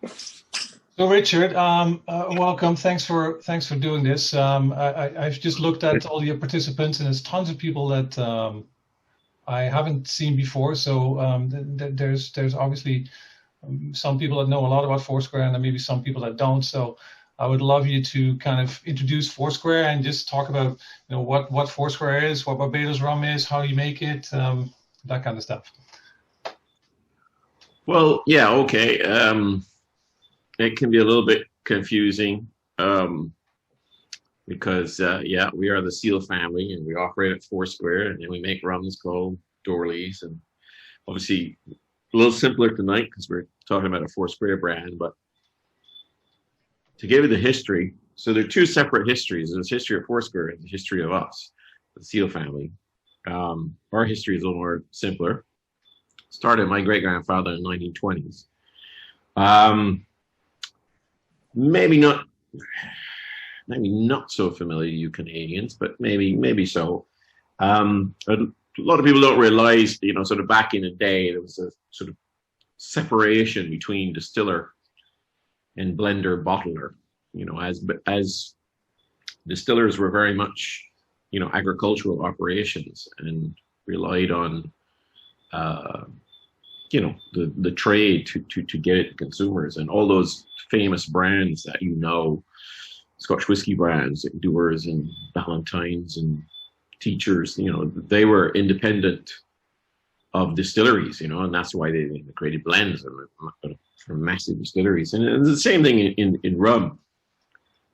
So Richard, welcome. Thanks for doing this. I've just looked at all your participants, and there's tons of people that I haven't seen before. So there's obviously some people that know a lot about Foursquare, and then maybe some people that don't. So I would love you to kind of introduce Foursquare and just talk about what Foursquare is, what Barbados rum is, how you make it, that kind of stuff. Well, yeah, okay. It can be a little bit confusing because, yeah, we are the Seale family and we operate at Foursquare and we make rums called Dorleys. And obviously, a little simpler tonight because we're talking about a Foursquare brand. But to give you the history, so there are two separate histories. There's the history of Foursquare and the history of us, the Seale family. Our history is a little more simpler. Started my great grandfather in the 1920s. Maybe not so familiar to you Canadians, but maybe so. A lot of people don't realize, sort of back in the day, there was a sort of separation between distiller and blender bottler. As distillers were very much, agricultural operations and relied on the trade to get it to consumers, and all those famous brands that Scotch whiskey brands like Dewar's and Ballantine's and Teachers, they were independent of distilleries, and that's why they created blends for massive distilleries. And it's the same thing in rum.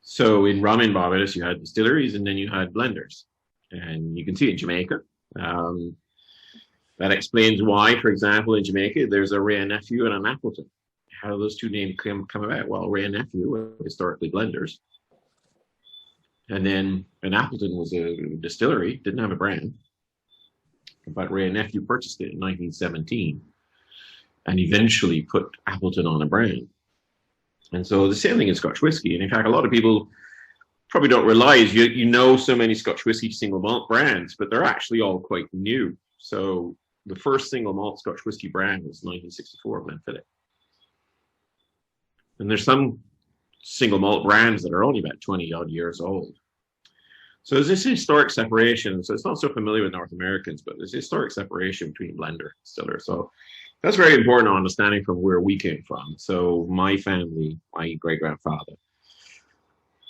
So in rum in Barbados, you had distilleries and then you had blenders, and you can see it in Jamaica. That explains why, for example, in Jamaica, there's a Wray and Nephew and an Appleton. How do those two names come about? Well, Wray and Nephew were historically blenders. And then an Appleton was a distillery, didn't have a brand. But Wray and Nephew purchased it in 1917 and eventually put Appleton on a brand. And so the same thing in Scotch whiskey. And in fact, a lot of people probably don't realize so many Scotch whiskey single malt brands, but they're actually all quite new. So the first single malt Scotch whiskey brand was 1964 Glenfiddich. And there's some single malt brands that are only about 20 odd years old. So there's this historic separation. So it's not so familiar with North Americans, but there's historic separation between blender and distiller. So that's very important understanding from where we came from. So my family, my great grandfather.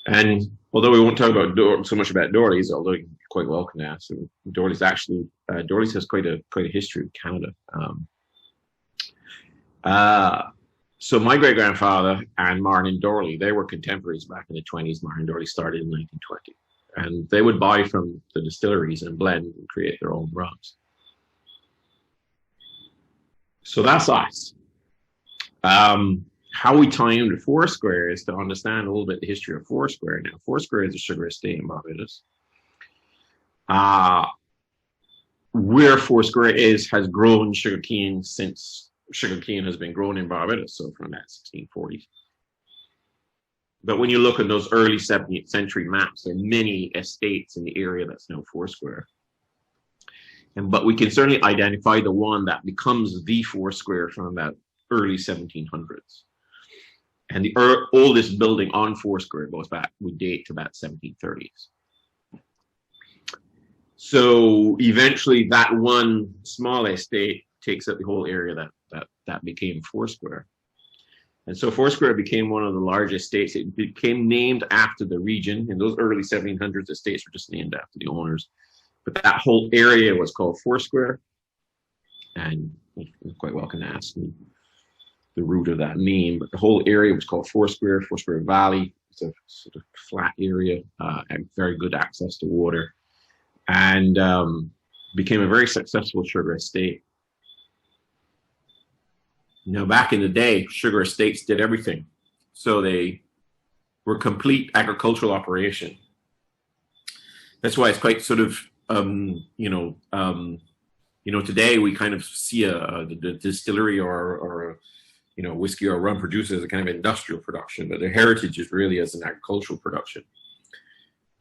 And although we won't talk about so much about Dorleys, although you quite well can ask, Dorleys has quite a history in Canada. So my great grandfather and Martin Dorley, they were contemporaries back in the 20s. Martin Dorley started in 1920, and they would buy from the distilleries and blend and create their own rums. So that's us. How we tie into Foursquare is to understand a little bit the history of Foursquare. Now, Foursquare is a sugar estate in Barbados. Where Foursquare has grown sugarcane since sugarcane has been grown in Barbados, so from that 1640s. But when you look at those early 17th century maps, there are many estates in the area that's now Foursquare. But we can certainly identify the one that becomes the Foursquare from that early 1700s. And the oldest building on Foursquare would date to about 1730s. So eventually that one small estate takes up the whole area that became Foursquare. And so Foursquare became one of the largest estates. It became named after the region. In those early 1700s, the estates were just named after the owners. But that whole area was called Foursquare. And you quite well can ask me the root of that name, but the whole area was called Foursquare Valley. It's a sort of flat area and very good access to water, and became a very successful sugar estate. Now, back in the day, sugar estates did everything. So they were complete agricultural operation. That's why it's quite sort of, today we kind of see the distillery or whiskey or rum produced as a kind of industrial production, but their heritage is really as an agricultural production.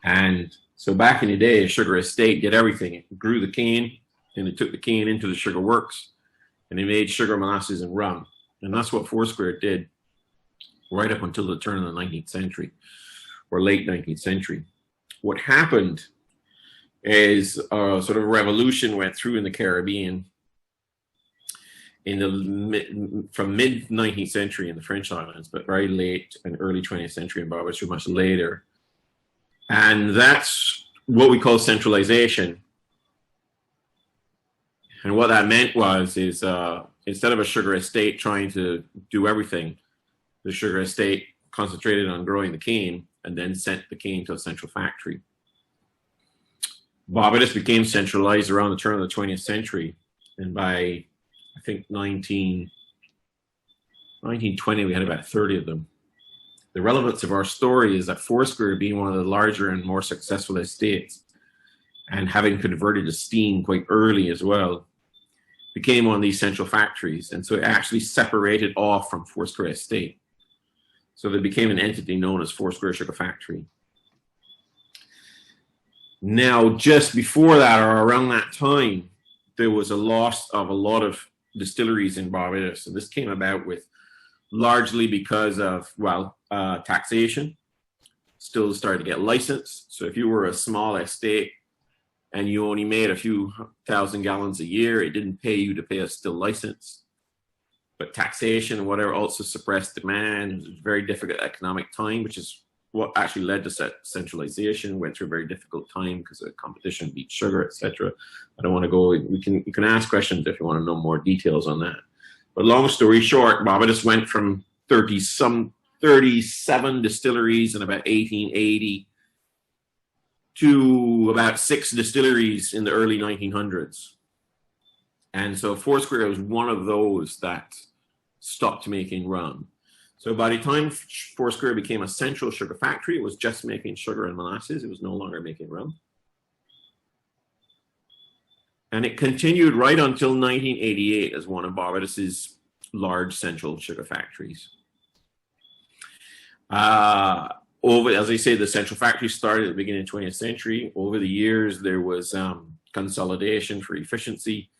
And so back in the day, a sugar estate did everything. It grew the cane, and it took the cane into the sugar works, and they made sugar, molasses, and rum. And that's what Foursquare did right up until the turn of the 19th century or late 19th century. What happened is sort of a revolution went through in the Caribbean from mid 19th century in the French islands, but very late and early 20th century in Barbados, much later. And that's what we call centralization. And what that meant is instead of a sugar estate trying to do everything, the sugar estate concentrated on growing the cane and then sent the cane to a central factory. Barbados became centralized around the turn of the 20th century. And by, I think, 1920, we had about 30 of them. The relevance of our story is that Foursquare, being one of the larger and more successful estates, and having converted to steam quite early as well, became one of these central factories. And so it actually separated off from Foursquare Estate. So they became an entity known as Foursquare Sugar Factory. Now, just before that, or around that time, there was a loss of a lot of distilleries in Barbados. So this came about with largely because of, well, taxation. Still started to get licensed. So if you were a small estate and you only made a few thousand gallons a year, it didn't pay you to pay a still license. But taxation and whatever also suppressed demand. It was a very difficult economic time, which is what actually led to centralization. Went through a very difficult time because of competition, beat sugar, etc. I don't want to go. You can ask questions if you want to know more details on that. But long story short, Barbados went from 37 distilleries in about 1880 to about 6 distilleries in the early 1900s. And so Foursquare was one of those that stopped making rum. So by the time Foursquare became a central sugar factory, it was just making sugar and molasses. It was no longer making rum. And it continued right until 1988 as one of Barbados's large central sugar factories. As I say, the central factory started at the beginning of the 20th century. Over the years, there was consolidation for efficiency.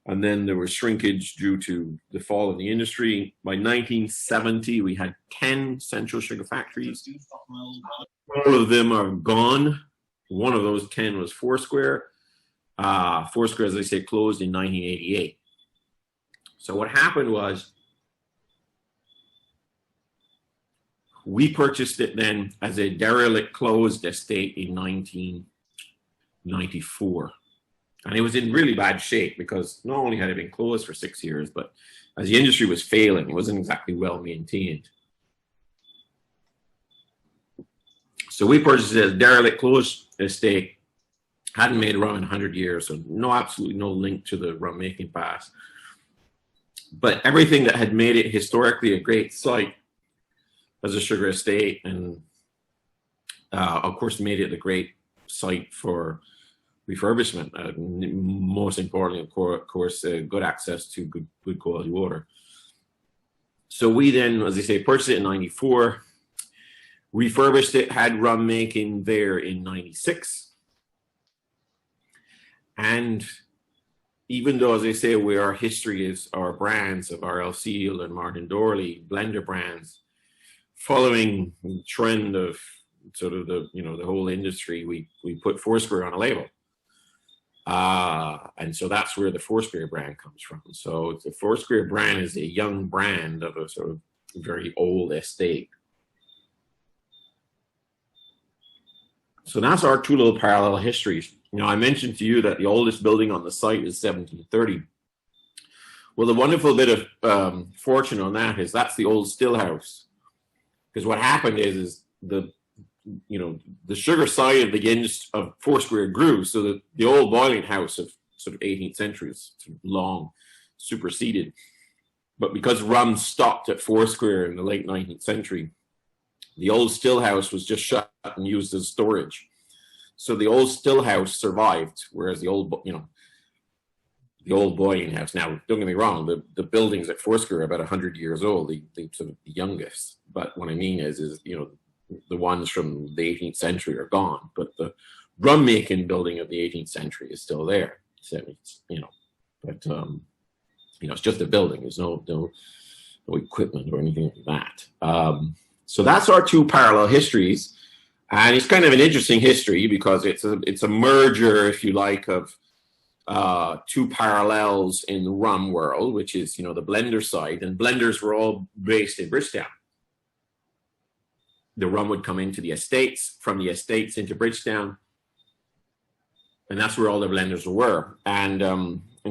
And then there was shrinkage due to the fall of the industry. By 1970, we had 10 central sugar factories. All of them are gone. One of those 10 was Foursquare. Foursquare, as I say, closed in 1988. So what happened was we purchased it then as a derelict closed estate in 1994. And it was in really bad shape because not only had it been closed for 6 years, but as the industry was failing, it wasn't exactly well maintained. So we purchased it as a derelict closed estate, hadn't made rum in 100 years, so absolutely no link to the rum making past. But everything that had made it historically a great site as a sugar estate, and of course made it a great site for refurbishment, most importantly, of course, good access to good quality water. So we then, as I say, purchased it in 94, refurbished it, had rum making there in 96. And even though, as I say, our history is our brands of R.L. Seale and Martin Dorley, blender brands, following the trend of sort of the whole industry, we put Foursquare on a label. And so that's where the Foursquare brand comes from. So the Foursquare brand is a young brand of a sort of very old estate. So that's our two little parallel histories. I mentioned to you that the oldest building on the site is 1730. Well, the wonderful bit of fortune on that is that's the old still house. Because what happened is the sugar side of Foursquare grew, so that the old boiling house of sort of 18th century is sort of long superseded. But because rum stopped at Foursquare in the late 19th century, the old still house was just shut and used as storage. So the old still house survived, whereas the old boiling house. Now, don't get me wrong, the buildings at Foursquare are about 100 years old, the sort of the youngest. But what I mean is the ones from the 18th century are gone, but the rum making building of the 18th century is still there. So it's, it's just a building. There's no no equipment or anything like that. So that's our two parallel histories. And it's kind of an interesting history because it's a merger, if you like, of two parallels in the rum world, which is, the blender side. And blenders were all based in Bridgetown. The rum would come into the estates, from the estates into Bridgetown. And that's where all the blenders were. And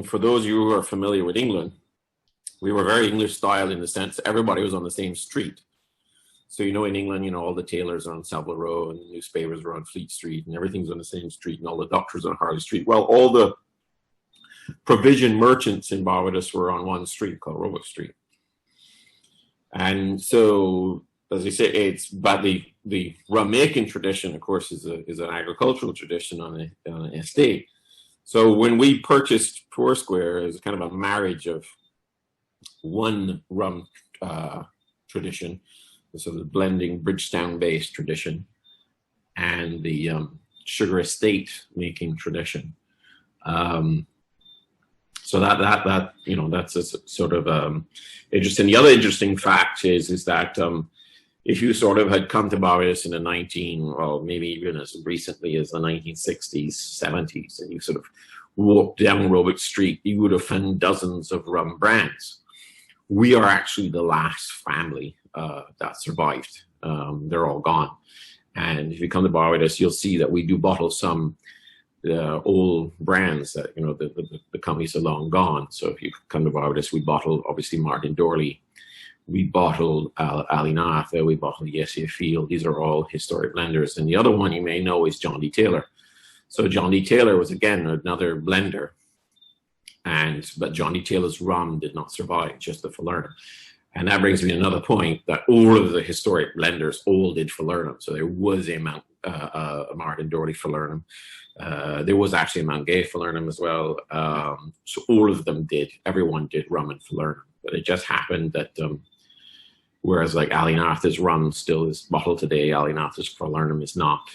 for those of you who are familiar with England, we were very English style in the sense that everybody was on the same street. So, in England, all the tailors are on Savile Row and the newspapers are on Fleet Street and everything's on the same street and all the doctors on Harley Street. Well, all the provision merchants in Barbados were on one street called Roebuck Street. And so, as I say, but the rum making tradition, of course, is an agricultural tradition on an estate. So when we purchased Foursquare, it was kind of a marriage of one rum tradition, so the blending Bridgetown-based tradition, and the sugar estate making tradition. So that's a sort of interesting. The other interesting fact is that if you sort of had come to Barbados in the maybe even as recently as the 1960s, 70s, and you sort of walked down Roebuck Street, you would have found dozens of rum brands. We are actually the last family that survived. They're all gone. And if you come to Barbados, you'll see that we do bottle some old brands that, the companies are long gone. So if you come to Barbados, we bottle, obviously, Martin Dorley. We bottled Alinatha, we bottled Yessia Field. These are all historic blenders. And the other one you may know is John D. Taylor. So John D. Taylor was, again, another blender. But John D. Taylor's rum did not survive, just the Falernum. And that brings me to another point, that all of the historic blenders all did Falernum. So there was a Martin Dorley Falernum. There was actually a Mount Gay Falernum as well. So all of them everyone did rum and Falernum. But it just happened that whereas like Alinatha's rum still is bottled today, Alinatha's Falernum is not.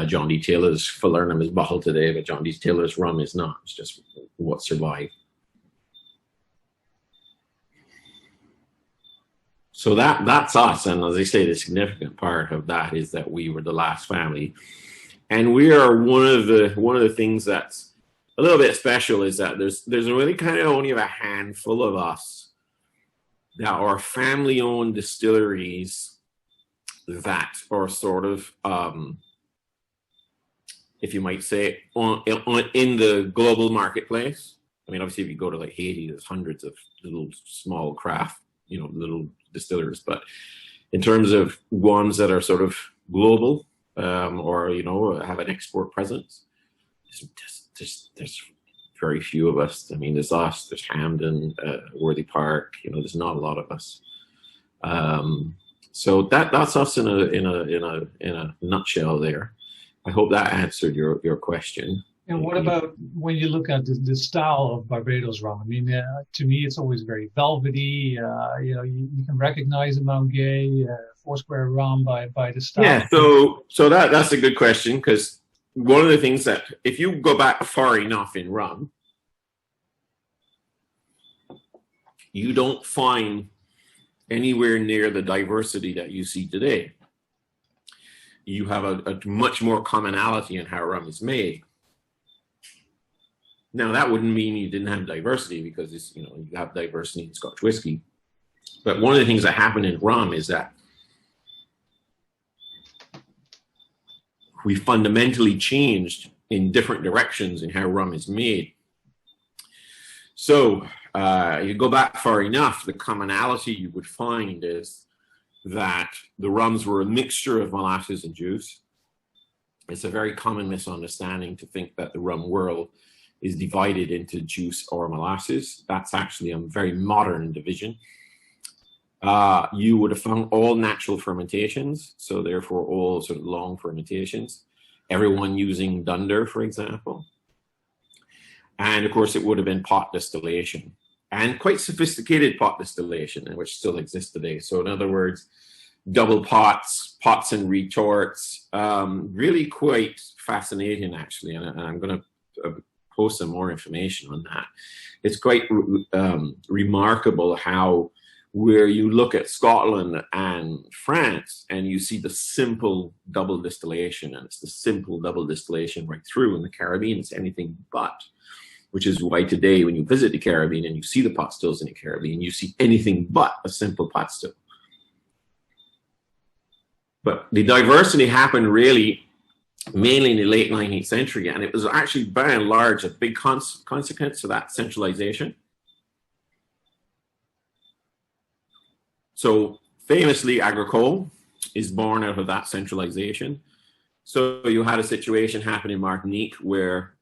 John D. Taylor's Falernum is bottled today, but John D. Taylor's rum is not. It's just what survived. So that's us. And as I say, the significant part of that is that we were the last family. And we are one of the things that's a little bit special is that there's really kind of only a handful of us that are family-owned distilleries that are sort of, if you might say, in the global marketplace. I mean, obviously, if you go to like Haiti, there's hundreds of little small craft, little distillers. But in terms of ones that are sort of global or, have an export presence, there's very few of us. I mean, there's us, there's Hamden, Worthy Park. There's not a lot of us. So that's us in a nutshell. There. I hope that answered your question. And what about when you look at the style of Barbados rum? I mean, to me, it's always very velvety. You can recognize a Mount Gay, Foursquare rum by the style. Yeah. So that's a good question, because one of the things that, if you go back far enough in rum, you don't find anywhere near the diversity that you see today. You have a much more commonality in how rum is made. Now, that wouldn't mean you didn't have diversity, because you have diversity in Scotch whiskey. But one of the things that happened in rum is that we fundamentally changed in different directions in how rum is made. So you go back far enough, the commonality you would find is that the rums were a mixture of molasses and juice. It's a very common misunderstanding to think that the rum world is divided into juice or molasses. That's actually a very modern division. You would have found all natural fermentations, so therefore all sort of long fermentations. Everyone using dunder, for example. And of course, it would have been pot distillation, and quite sophisticated pot distillation, which still exists today. So in other words, double pots and retorts, really quite fascinating, actually. And I'm going to post some more information on that. It's quite remarkable how where you look at Scotland and France and you see the simple double distillation, and it's the simple double distillation right through. In the Caribbean, it's anything but, which is why today when you visit the Caribbean and you see the pot stills in the Caribbean, you see anything but a simple pot still. But the diversity happened really mainly in the late 19th century, and it was actually by and large a big consequence of that centralization. So famously, agricole is born out of that centralization. So you had a situation happen in Martinique where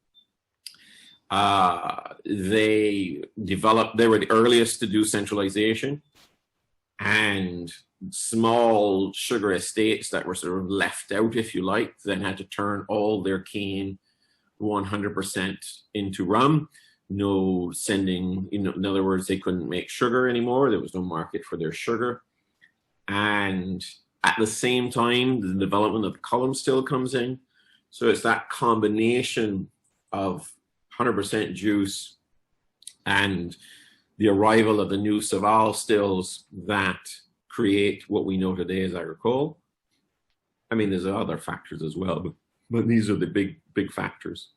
they were the earliest to do centralization, and small sugar estates that were sort of left out, if you like, then had to turn all their cane 100% into rum. No sending, in other words, they couldn't make sugar anymore. There was no market for their sugar. And at the same time, the development of the column still comes in. So it's that combination of 100% juice and the arrival of the new Saval stills that create what we know today as agricole. I mean, there's other factors as well, but these are the big factors.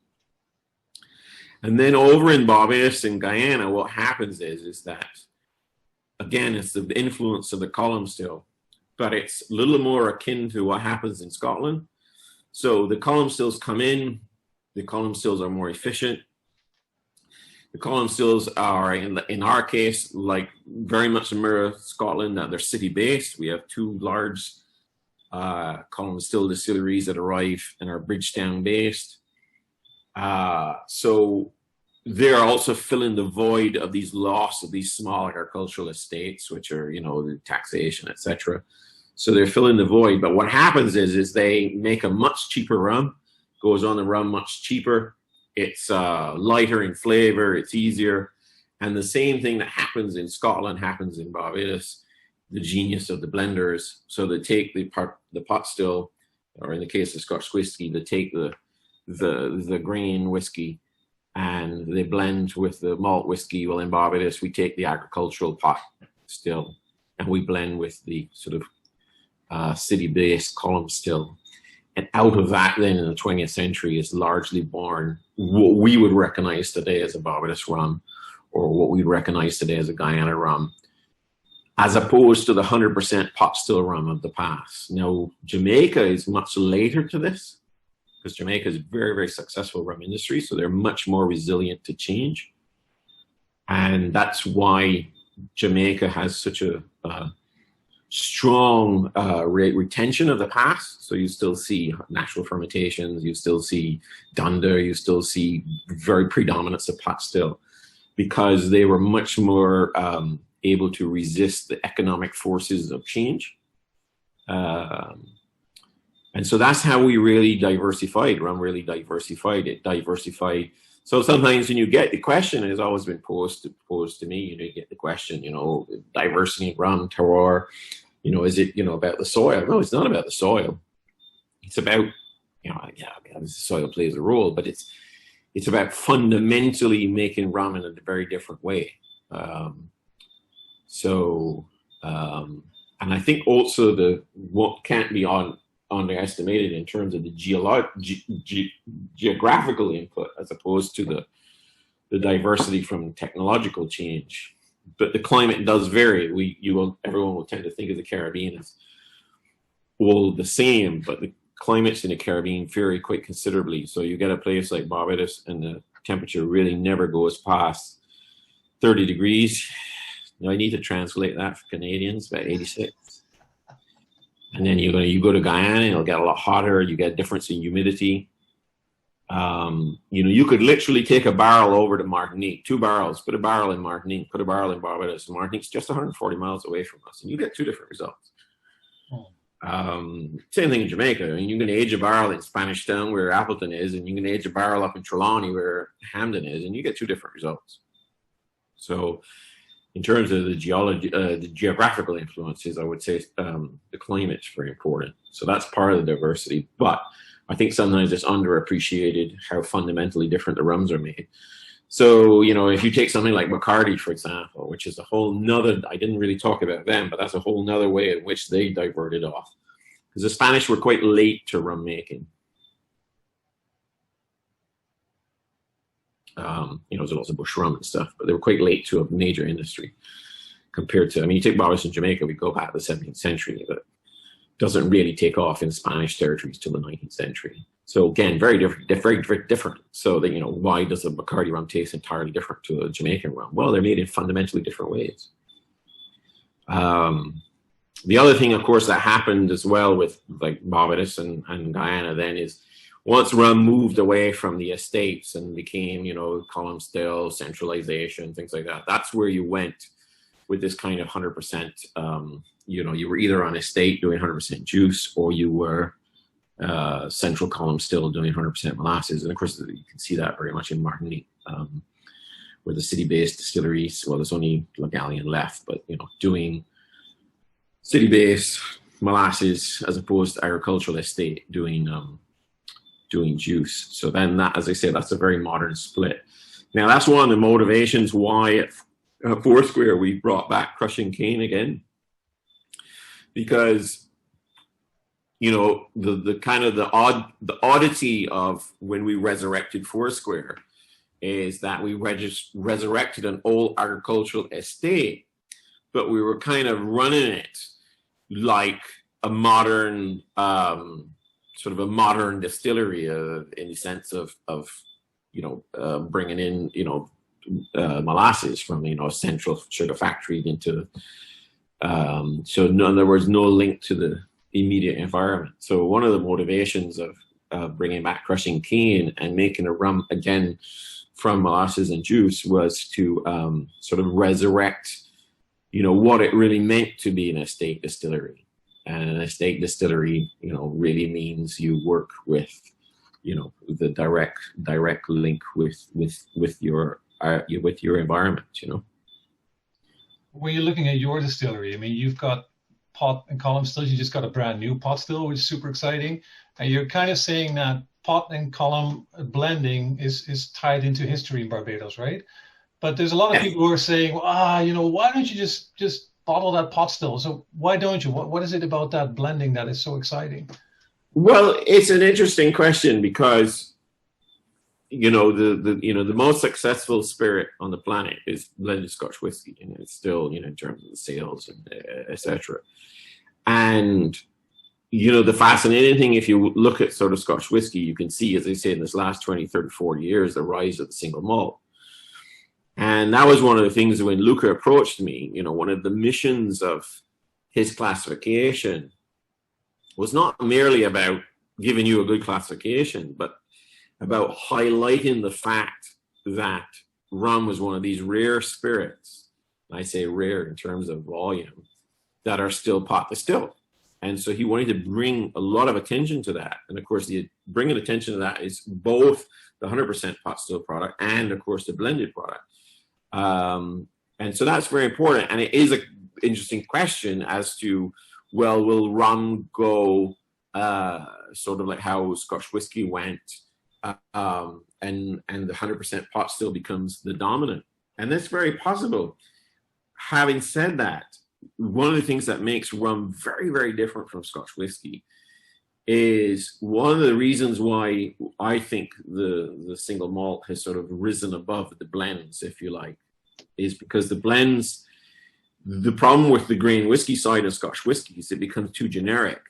And then over in Barbados and Guyana, what happens is that, again, it's the influence of the column still, but it's a little more akin to what happens in Scotland. So the column stills come in, the column stills are more efficient. The column stills are, in our case, like very much mirror Scotland, that they're city-based. We have two large column still distilleries that arrive and are Bridgetown-based. So they're also filling the void of these loss of these small agricultural estates, which are, the taxation, etc. So they're filling the void. But what happens is they make a much cheaper rum, goes on the rum much cheaper. It's lighter in flavor, it's easier. And the same thing that happens in Scotland happens in Barbados, the genius of the blenders. So they take the pot still, or in the case of Scotch whiskey, they take the grain whiskey and they blend with the malt whiskey. Well, in Barbados, we take the agricultural pot still and we blend with the sort of city-based column still. And out of that, then, in the 20th century is largely born what we would recognize today as a Barbados rum, or what we recognize today as a Guyana rum, as opposed to the 100% pot still rum of the past. Now, Jamaica is much later to this, because Jamaica is a very, very successful rum industry, so they're much more resilient to change. And that's why Jamaica has such a strong retention of the past. So you still see natural fermentations, you still see dunder, you still see very predominance of pot still, because they were much more able to resist the economic forces of change. And so that's how we really diversified. Rum really diversified. It diversified. So sometimes when you get the question, has always been posed to me, you get the question, diversity in rum, terroir, is it, about the soil? No, it's not about the soil. It's about, the soil plays a role, but it's about fundamentally making rum in a very different way. And I think also what can't be underestimated in terms of the geographical input, as opposed to the diversity from technological change. But the climate does vary. Everyone will tend to think of the Caribbean as all the same, but the climates in the Caribbean vary quite considerably. So you get a place like Barbados and the temperature really never goes past 30 degrees. Now I need to translate that for Canadians, about 86. And then you go to Guyana, it'll get a lot hotter. You get a difference in humidity. You could literally take a barrel over to Martinique, 2 barrels, put a barrel in Martinique, put a barrel in Barbados. And Martinique's just 140 miles away from us, and you get 2 different results. Same thing in Jamaica. I mean, you can age a barrel in Spanish Town, where Appleton is, and you can age a barrel up in Trelawney, where Hamden is, and you get 2 different results. So in terms of the geographical influences, I would say the climate's very important. So that's part of the diversity. But I think sometimes it's underappreciated how fundamentally different the rums are made. So, you know, if you take something like Bacardi, for example, which is a whole nother, I didn't really talk about them, but that's a whole nother way in which they diverted off. Because the Spanish were quite late to rum making. You know, there's lots of bush rum and stuff, but they were quite late to a major industry compared to, I mean, you take Barbados and Jamaica, we go back to the 17th century, but it doesn't really take off in Spanish territories till the 19th century. So again, very different. So that, you know, why does a Bacardi rum taste entirely different to a Jamaican rum? Well, they're made in fundamentally different ways. The other thing, of course, that happened as well with like Barbados and Guyana then is once rum moved away from the estates and became, you know, column still, centralization, things like that, that's where you went with this kind of 100%, you know, you were either on estate doing 100% juice, or you were central column still doing 100% molasses. And of course, you can see that very much in Martinique, where the city-based distilleries, well, there's only Le Gallion left, but, you know, doing city-based molasses as opposed to agricultural estate doing juice. So then that, as I say, that's a very modern split. Now, that's one of the motivations why at Foursquare we brought back crushing cane again, because, you know, the kind of the oddity of when we resurrected Foursquare is that we resurrected an old agricultural estate, but we were kind of running it like a modern, sort of a modern distillery in the sense of you know, bringing in, you know, molasses from, you know, a central sugar factory into, so in other words, no link to the immediate environment. So one of the motivations of bringing back crushing cane and making a rum again from molasses and juice was to sort of resurrect, you know, what it really meant to be an estate distillery. And an estate distillery, you know, really means you work with, you know, the direct link with your environment, you know. When you're looking at your distillery, I mean, you've got pot and column stills. You just got a brand new pot still, which is super exciting. And you're kind of saying that pot and column blending is tied into history in Barbados, right? But there's a lot of people who are saying, you know, why don't you just bottle that pot still? So why don't you? What is it about that blending that is so exciting? Well, it's an interesting question because, you know, the most successful spirit on the planet is blended Scotch whiskey, and it's still, you know, in terms of the sales and etc. And, you know, the fascinating thing, if you look at sort of Scotch whiskey, you can see, as I say, in this last 20, 30, 40 years, the rise of the single malt. And that was one of the things when Luca approached me, you know, one of the missions of his classification was not merely about giving you a good classification, but about highlighting the fact that rum was one of these rare spirits, I say rare in terms of volume, that are still pot distilled. And so he wanted to bring a lot of attention to that. And of course, the bringing attention to that is both the 100% pot still product and, of course, the blended product. And so that's very important. And it is an interesting question as to, well, will rum go sort of like how Scotch whiskey went, and the 100% pot still becomes the dominant? And that's very possible. Having said that, one of the things that makes rum very, very different from Scotch whiskey is one of the reasons why I think the single malt has sort of risen above the blends, if you like, is because the blends, the problem with the grain whiskey side of Scotch whiskey is it becomes too generic.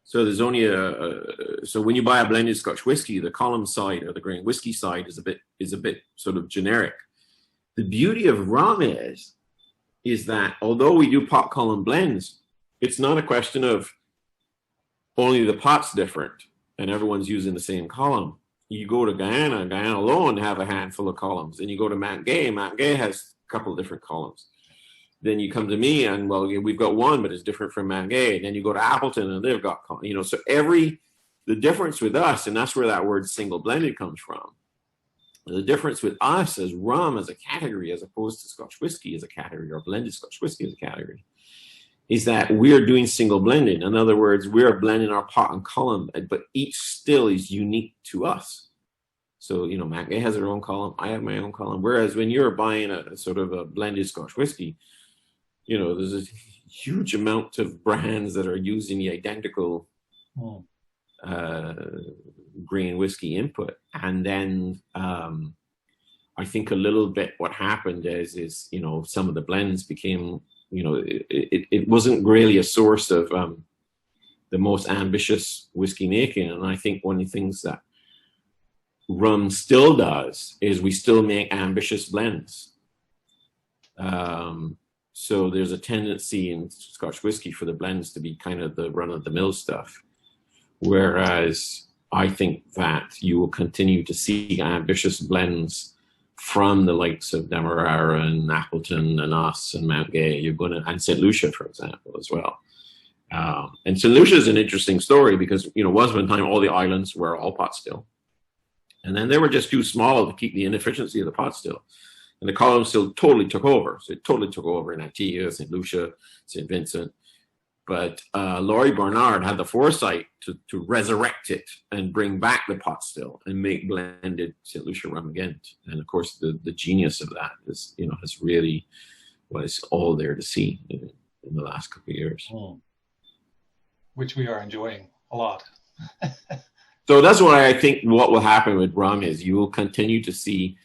So there's only so when you buy a blended Scotch whiskey, the column side or the grain whiskey side is a bit sort of generic. The beauty of rum is that although we do pot column blends, it's not a question of only the pot's different and everyone's using the same column. You go to Guyana alone have a handful of columns. Then you go to Mount Gay has a couple of different columns. Then you come to me and, well, we've got one, but it's different from Mount Gay. Then you go to Appleton and they've got, you know, so the difference with us, and that's where that word single blended comes from. The difference with us as rum as a category, as opposed to Scotch whiskey as a category or blended Scotch whiskey as a category, is that we're doing single blending. In other words, we're blending our pot and column, but each still is unique to us. So, you know, Mackay has their own column. I have my own column. Whereas when you're buying a sort of a blended Scotch whiskey, you know, there's a huge amount of brands that are using the identical grain whiskey input. And then I think a little bit what happened is, you know, some of the blends became, you know, it wasn't really a source of the most ambitious whiskey making. And I think one of the things that rum still does is we still make ambitious blends. So there's a tendency in Scotch whiskey for the blends to be kind of the run-of-the-mill stuff. Whereas I think that you will continue to see ambitious blends from the likes of Demerara and Appleton and us and Mount Gay. And St. Lucia, for example, as well. And St. Lucia is an interesting story because, you know, once upon a time, all the islands were all pot still. And then they were just too small to keep the inefficiency of the pot still. And the column still totally took over. So it totally took over in Antigua, St. Lucia, St. Vincent. But Laurie Barnard had the foresight to resurrect it and bring back the pot still and make blended St. Lucia rum again. And of course, the genius of that is, you know, has really was all there to see in the last couple of years. Which we are enjoying a lot. So that's why I think what will happen with rum is you will continue to see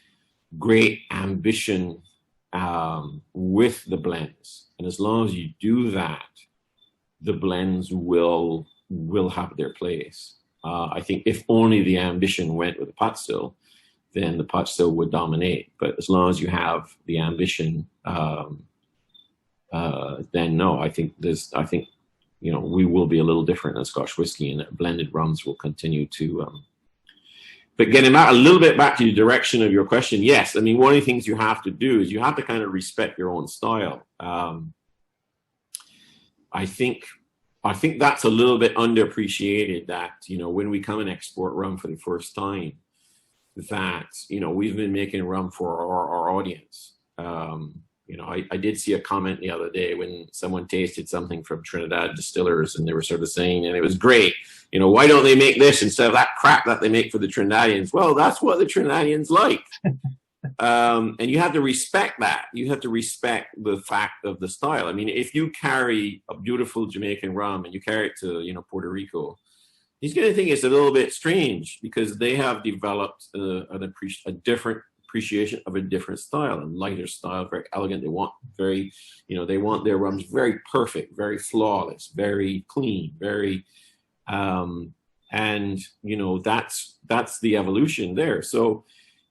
great ambition with the blends. And as long as you do that, the blends will have their place. I think if only the ambition went with the pot still, then the pot still would dominate. But as long as you have the ambition, then no, I think you know, we will be a little different in Scotch whiskey, and blended rums will continue to. But getting back a little bit back to the direction of your question, yes, I mean, one of the things you have to do is you have to kind of respect your own style. I think that's a little bit underappreciated that, you know, when we come and export rum for the first time, that, you know, we've been making rum for our audience. You know, I did see a comment the other day when someone tasted something from Trinidad distillers and they were sort of saying, and it was great, you know, why don't they make this instead of that crap that they make for the Trinidadians? Well, that's what the Trinidadians like. And you have to respect that. You have to respect the fact of the style. I mean, if you carry a beautiful Jamaican rum and you carry it to, you know, Puerto Rico, he's going to think it's a little bit strange because they have developed a different appreciation of a different style, and lighter style, very elegant. They want very, you know, they want their rums very perfect, very flawless, very clean, very, and, you know, that's the evolution there. So,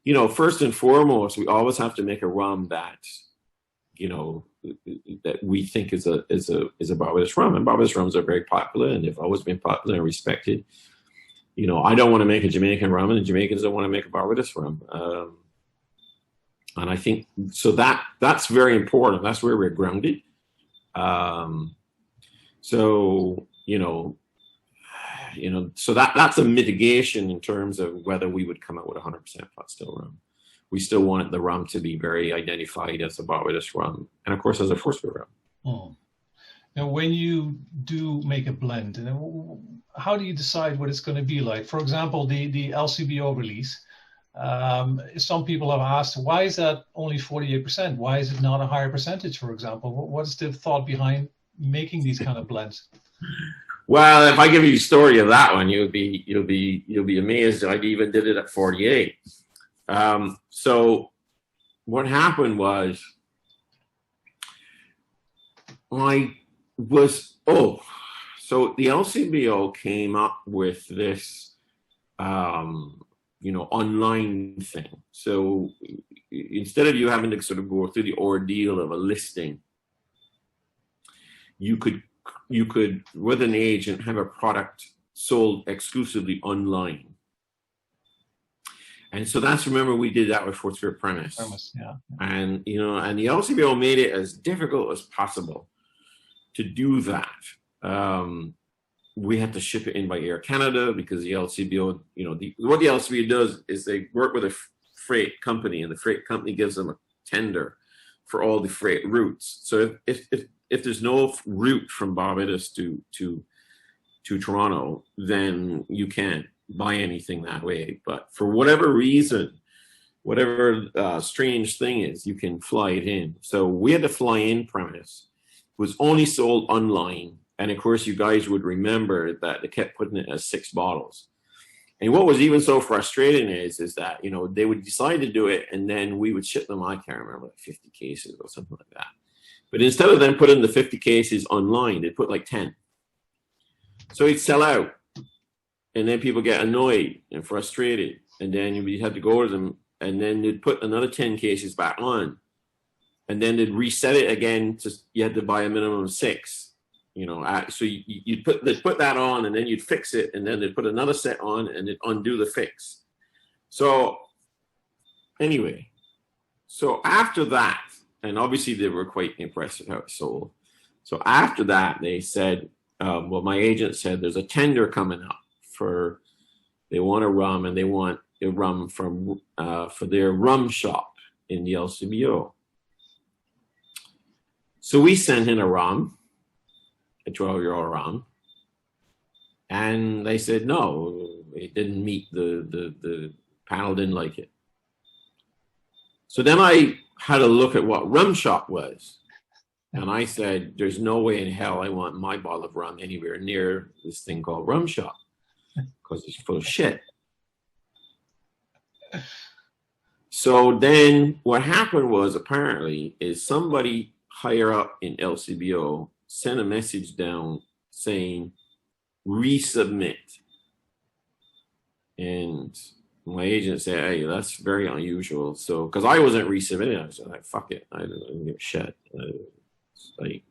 you know, first and foremost, we always have to make a rum that, you know, that we think is a Barbados rum, and Barbados rums are very popular, and they've always been popular and respected. You know, I don't want to make a Jamaican rum, and the Jamaicans don't want to make a Barbados rum. And I think so that's very important. That's where we're grounded. So so that's a mitigation in terms of whether we would come out with 100% pot still rum. We still want the rum to be very identified as a Barbados rum, and of course as a Foursquare rum. Now, when you do make a blend, how do you decide what it's going to be like? For example, the LCBO release. Some people have asked, why is that only 48%? Why is it not a higher percentage, for example? What is the thought behind making these kind of blends? Well, if I give you the story of that one, you'll be amazed that I even did it at 48. So what happened was so the LCBO came up with this online thing. So instead of you having to sort of go through the ordeal of a listing, you could with an agent have a product sold exclusively online. And so remember we did that with Foursquare Premise. Yeah. And the LCBO made it as difficult as possible to do that. We had to ship it in by Air Canada because the LCBO, what the LCBO does is they work with a freight company, and the freight company gives them a tender for all the freight routes. So if there's no route from Barbados to Toronto, then you can't buy anything that way. But for whatever reason, whatever strange thing is, you can fly it in. So we had the fly-in premise. It was only sold online. And of course, you guys would remember that they kept putting it as 6 bottles. And what was even so frustrating is that, you know, they would decide to do it and then we would ship them, I can't remember, like 50 cases or something like that. But instead of them putting the 50 cases online, they'd put like 10. So it'd sell out. And then people get annoyed and frustrated. And then you had to go to them and then they'd put another 10 cases back on. And then they'd reset it again. You had to buy a minimum of 6. You know, so they'd put that on and then you'd fix it and then they'd put another set on and they'd undo the fix. So anyway, so after that, and obviously they were quite impressed with how it sold. So after that, they said, well, my agent said there's a tender coming up they want a rum and they want a rum from for their rum shop in the LCBO. So we sent in a rum. A 12-year-old rum, and they said no, it didn't meet the panel, didn't like it. So then I had a look at what rum shop was, and I said, there's no way in hell I want my bottle of rum anywhere near this thing called rum shop because it's full of shit. So then what happened was, apparently, is somebody higher up in LCBO sent a message down saying, resubmit. And my agent said, hey, that's very unusual. So, because I wasn't resubmitting, I was like, fuck it. I don't give a shit. Like,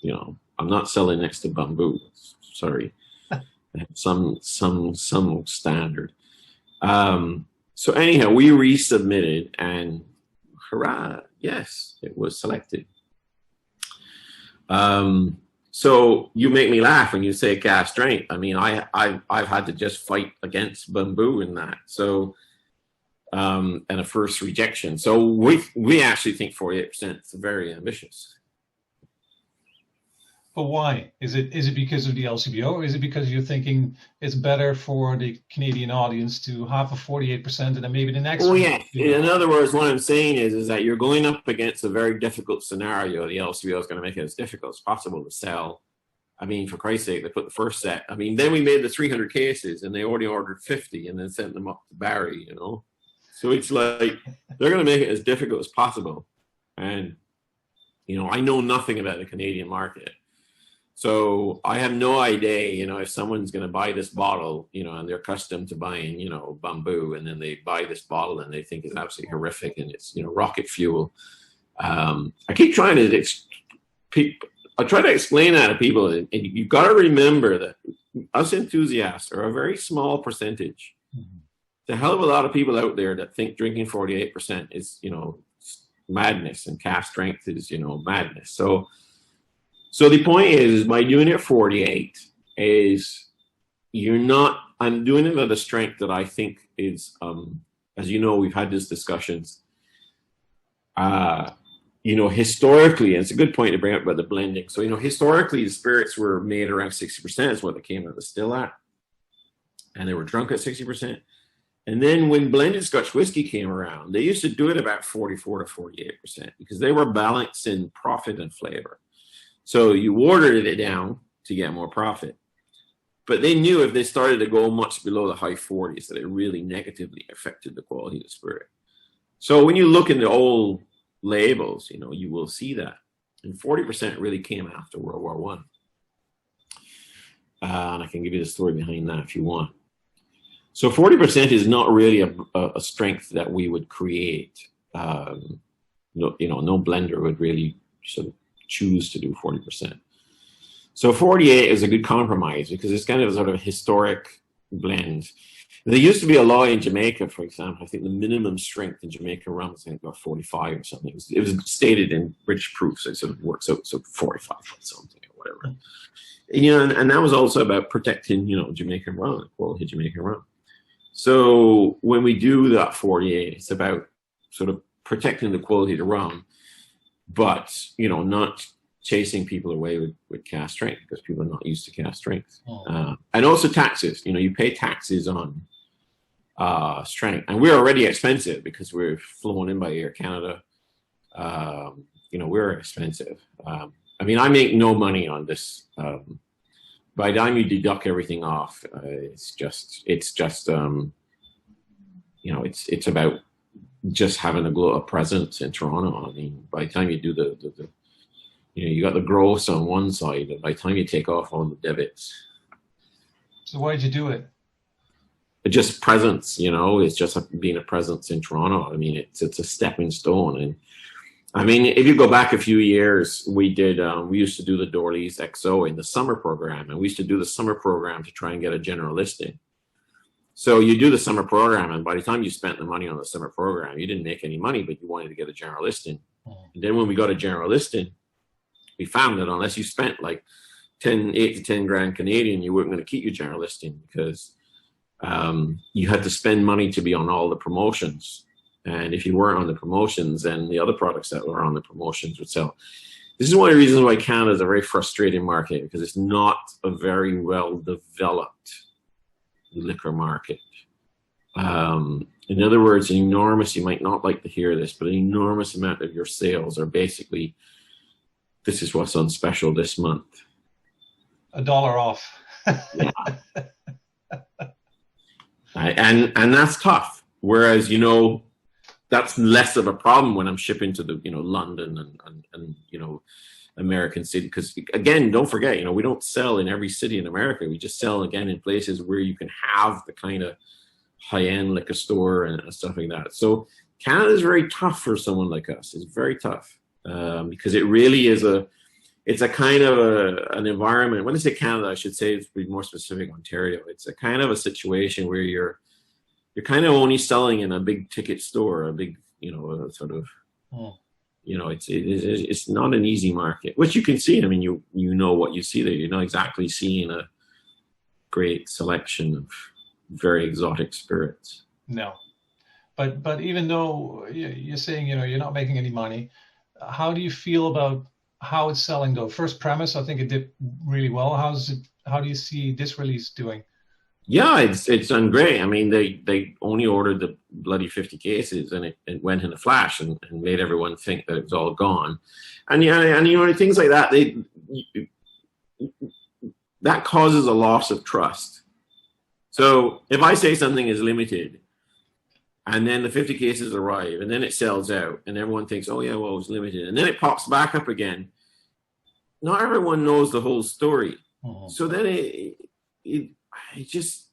you know, I'm not selling next to bamboo. Sorry. some standard. So anyhow, we resubmitted and hurrah, yes, it was selected. So you make me laugh when you say cask strength. I mean, I've had to just fight against bamboo in that. So, and a first rejection. So we actually think 48% is very ambitious. But why? Is it because of the LCBO, or is it because you're thinking it's better for the Canadian audience to have a 48% and then maybe the next? Oh yeah. In other words, what I'm saying is that you're going up against a very difficult scenario. The LCBO is going to make it as difficult as possible to sell. I mean, for Christ's sake, they put the first set. I mean, then we made the 300 cases and they only ordered 50 and then sent them up to Barry, you know. So it's like they're going to make it as difficult as possible. And, you know, I know nothing about the Canadian market. So I have no idea, you know, if someone's going to buy this bottle, you know, and they're accustomed to buying, you know, bamboo, and then they buy this bottle and they think it's absolutely horrific and it's, you know, rocket fuel. I keep trying to, I try to explain that to people, and you've got to remember that us enthusiasts are a very small percentage. Mm-hmm. There's a hell of a lot of people out there that think drinking 48% is, you know, madness, and cask strength is, you know, madness. So the point is by doing it 48 is I'm doing it at a strength that I think is, as you know, we've had these discussions, you know, historically, and it's a good point to bring up about the blending. So, you know, historically the spirits were made around 60% is what they came out of the still at. And they were drunk at 60%. And then when blended Scotch whiskey came around, they used to do it about 44 to 48% because they were balancing profit and flavor. So you watered it down to get more profit. But they knew if they started to go much below the high 40s that it really negatively affected the quality of the spirit. So when you look in the old labels, you know, you will see that. And 40% really came after World War I. And I can give you the story behind that if you want. So 40% is not really a strength that we would create. No, you know, no blender would really sort of choose to do 40%. So 48 is a good compromise because it's kind of a sort of historic blend. There used to be a law in Jamaica, for example. I think the minimum strength in Jamaica rum is about 45 or something. It was stated in British proof, so it sort of works out, so 45 or something or whatever. And, you know, and that was also about protecting, you know, Jamaican rum, quality Jamaican rum. So when we do that 48, it's about sort of protecting the quality of the rum, but, you know, not chasing people away with cask strength because people are not used to cask strength. Oh. And also taxes. You know, you pay taxes on strength, and we're already expensive because we're flown in by Air Canada. You know, we're expensive. I mean, I make no money on this. By the time you deduct everything off, it's just you know, it's about just having a presence in Toronto. I mean, by the time you do the you know, you got the gross on one side, and by the time you take off all the debits. So why did you do it? Just presence, you know, it's just being a presence in Toronto. I mean, it's a stepping stone. And I mean, if you go back a few years, we used to do the Dorley's XO in the summer program, and we used to do the summer program to try and get a general listing. So you do the summer program, and by the time you spent the money on the summer program, you didn't make any money, but you wanted to get a general listing. And then when we got a general listing, we found that unless you spent like 8 to 10 grand Canadian, you weren't going to keep your general listing because you had to spend money to be on all the promotions. And if you weren't on the promotions, then the other products that were on the promotions would sell. This is one of the reasons why Canada is a very frustrating market, because it's not a very well developed liquor market. In other words, an enormous, you might not like to hear this, but an enormous amount of your sales are basically, this is what's on special this month. $1 off. Yeah. And that's tough. Whereas, you know, that's less of a problem when I'm shipping to the, you know, London and you know, American city. Because again, don't forget, you know, we don't sell in every city in America. We just sell again in places where you can have the kind of high-end liquor store and stuff like that. So Canada is very tough for someone like us. It's very tough because it really is it's a kind of an environment. When I say Canada, I should say, it's be more specific, Ontario. It's a kind of a situation where you're kind of only selling in a big ticket store, a big, you know, sort of, you know, it's not an easy market, which you can see. I mean, you know what you see there. You're not exactly seeing a great selection of very exotic spirits. No, but even though you're saying, you know, you're not making any money, how do you feel about how it's selling though? First premise, I think it did really well. How do you see this release doing? Yeah, it's done great. I mean, they only ordered the bloody 50 cases, and it went in a flash and made everyone think that it was all gone. And yeah, and you know, things like that, that causes a loss of trust. So if I say something is limited, and then the 50 cases arrive, and then it sells out, and everyone thinks, oh yeah, well, it was limited, and then it pops back up again. Not everyone knows the whole story. So then it's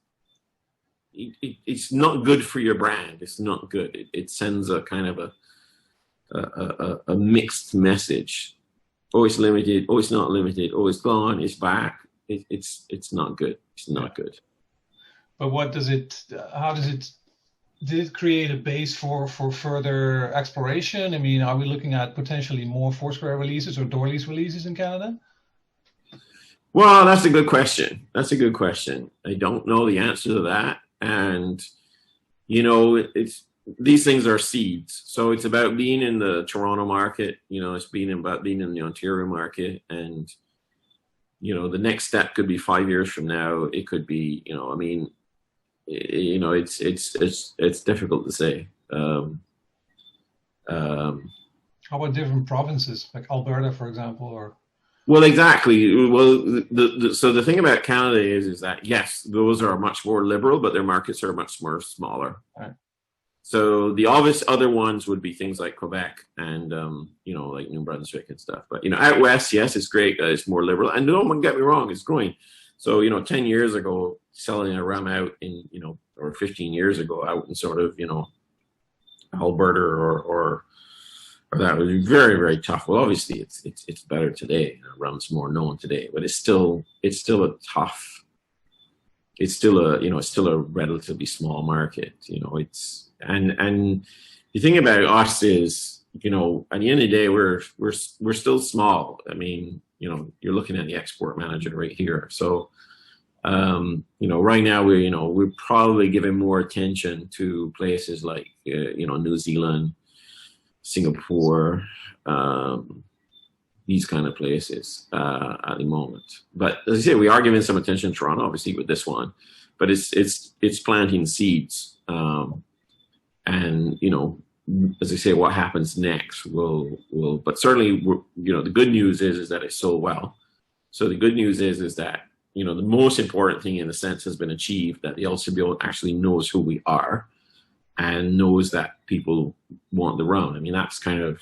not good for your brand. It's not good. It sends a kind of a mixed message. Oh, it's limited. Oh, it's not limited. Oh, it's gone. It's back. It's not good. It's not good. But what does it? How does it? Did it create a base for further exploration? I mean, are we looking at potentially more Foursquare releases or Dorley's releases in Canada? Well, that's a good question. That's a good question. I don't know the answer to that. And, you know, these things are seeds. So it's about being in the Toronto market, you know, it's about being in the Ontario market. And, you know, the next step could be 5 years from now. It could be, you know, I mean, you know, it's difficult to say. How about different provinces, like Alberta, for example, or? Well, exactly. Well, so the thing about Canada is that, yes, those are much more liberal, but their markets are much more smaller. Right. So the obvious other ones would be things like Quebec and, you know, like New Brunswick and stuff. But, you know, out west, yes, it's great. It's more liberal. And don't get me wrong, it's growing. So, you know, 10 years ago, selling a rum out in, you know, or 15 years ago out in sort of, you know, Alberta or that would be very, very tough. Well, obviously it's better today. You know, rum's more known today, but it's still a tough. It's still a relatively small market. You know, and the thing about us is, you know, at the end of the day, we're still small. I mean, you know, you're looking at the export manager right here. So, you know, right now we're probably giving more attention to places like, you know, New Zealand, Singapore, the these kind of places at the moment. But as I say, we are giving some attention to Toronto, obviously, with this one. But it's planting seeds, and as I say, what happens next will. But certainly, the good news is that it's sold well. So the good news is that the most important thing in a sense has been achieved, that the LCBO actually knows who we are and knows that people want the rum. I mean, that's kind of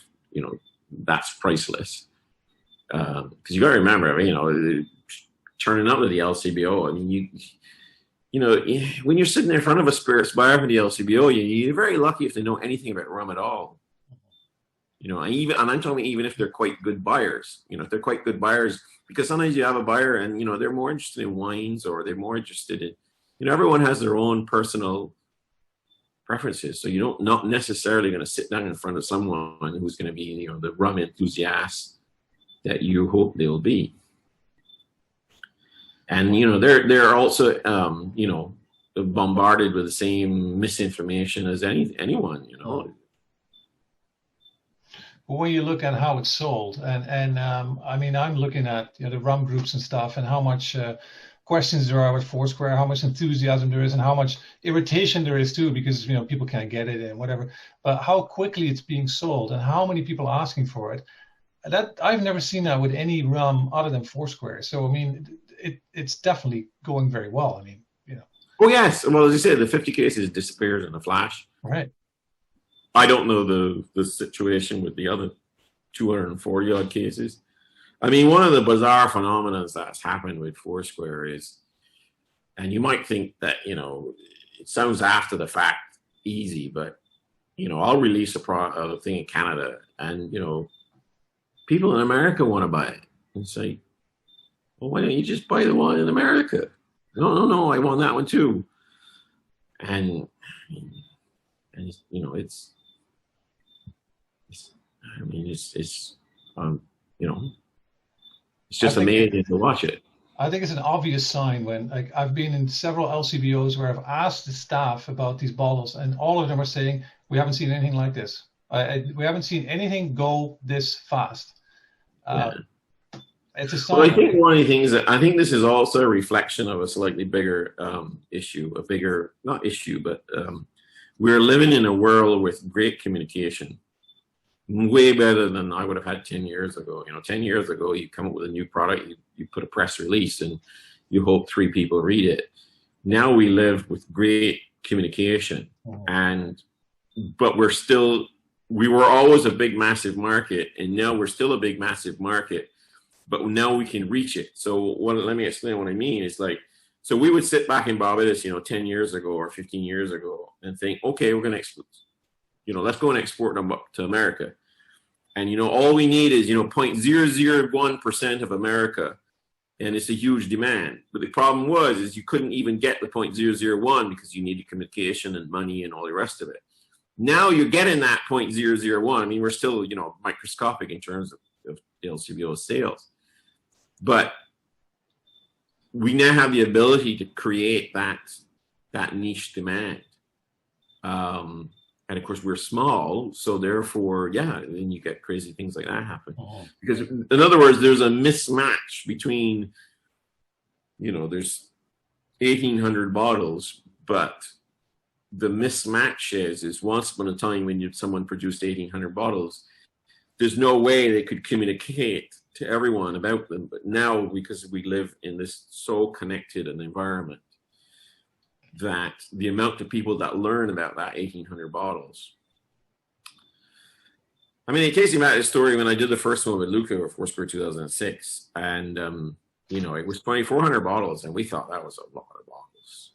that's priceless. Because you got to remember, turning up to the LCBO. I mean, when you're sitting in front of a spirits buyer from the LCBO, you're very lucky if they know anything about rum at all. And I'm talking even if they're quite good buyers. If they're quite good buyers, because sometimes you have a buyer and they're more interested in wines, or they're more interested in. Everyone has their own personal preferences, so you're not necessarily going to sit down in front of someone who's going to be the rum enthusiast that you hope they'll be. And they're also bombarded with the same misinformation as anyone. When you look at how it's sold, and I mean, I'm looking at the rum groups and stuff, and how much questions there are with Foursquare, how much enthusiasm there is, and how much irritation there is too, because people can't get it and whatever. But how quickly it's being sold, and how many people are asking for it. That I've never seen that with any rum other than Foursquare. So I mean, it's definitely going very well. I mean, Oh yes, well, as you said, the 50 cases disappeared in a flash. Right. I don't know the situation with the other 240 odd cases. I mean, one of the bizarre phenomena that's happened with Foursquare is, and you might think that it sounds after the fact easy, but I'll release a thing in Canada, and people in America want to buy it and say, well, why don't you just buy the one in America? No, I want that one too. And it's just amazing to watch it. I think it's an obvious sign when, like, I've been in several LCBOs where I've asked the staff about these bottles, and all of them are saying, we haven't seen anything like this. We haven't seen anything go this fast. It's a sign. Well, I think one of the things that I think this is also a reflection of a slightly bigger issue, not issue, but we're living in a world with great communication, way better than I would have had 10 years ago. 10 years ago, you come up with a new product, you put a press release, and you hope 3 people read it. Now we live with great communication, but we were always a big, massive market, and now we're still a big, massive market, but now we can reach it. So let me explain what I mean. It's like, so we would sit back in Barbados, 10 years ago or 15 years ago and think, okay, we're going to export, let's go and export them up to America. And, all we need is, 0.001% of America. And it's a huge demand. But the problem is you couldn't even get the 0.001 because you needed communication and money and all the rest of it. Now you're getting that 0.001. I mean, we're still, microscopic in terms of LCBO sales. But we now have the ability to create that niche demand. And of course, we're small, so therefore, then you get crazy things like that happen. Because, in other words, there's a mismatch between, there's 1,800 bottles, but the mismatch is once upon a time when someone produced 1,800 bottles, there's no way they could communicate to everyone about them. But now, because we live in this so connected an environment, that the amount of people that learn about that 1,800 bottles. I mean, in case you remember the story, when I did the first one with Luca or Foursquare 2006, and it was 2,400 bottles, and we thought that was a lot of bottles.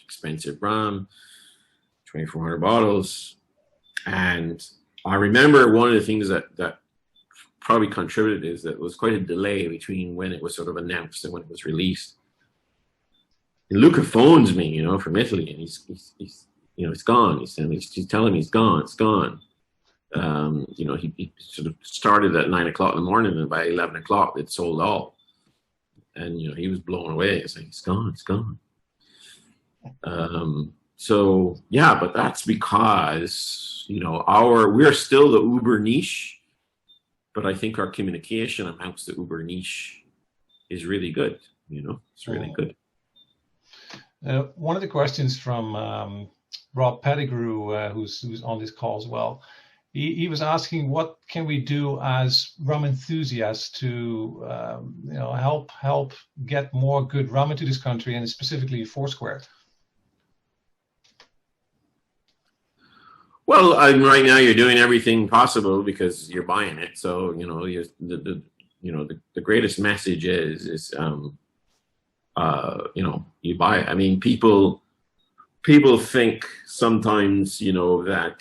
Expensive rum, 2,400 bottles, and I remember one of the things that probably contributed is that there was quite a delay between when it was sort of announced and when it was released. And Luca phones me, from Italy, and he's it's gone. He's telling me it's gone. It's gone. He sort of started at 9 o'clock in the morning, and by 11 o'clock it sold all. And he was blown away. It's like, it's gone. It's gone. So yeah, but that's because we're still the uber niche, but I think our communication amongst the uber niche is really good. It's really good. One of the questions from Rob Pettigrew, who's on this call as well, he was asking, what can we do as rum enthusiasts to help get more good rum into this country, and specifically Foursquare? Well, right now you're doing everything possible because you're buying it. So the greatest message is you buy it. I mean, people think sometimes that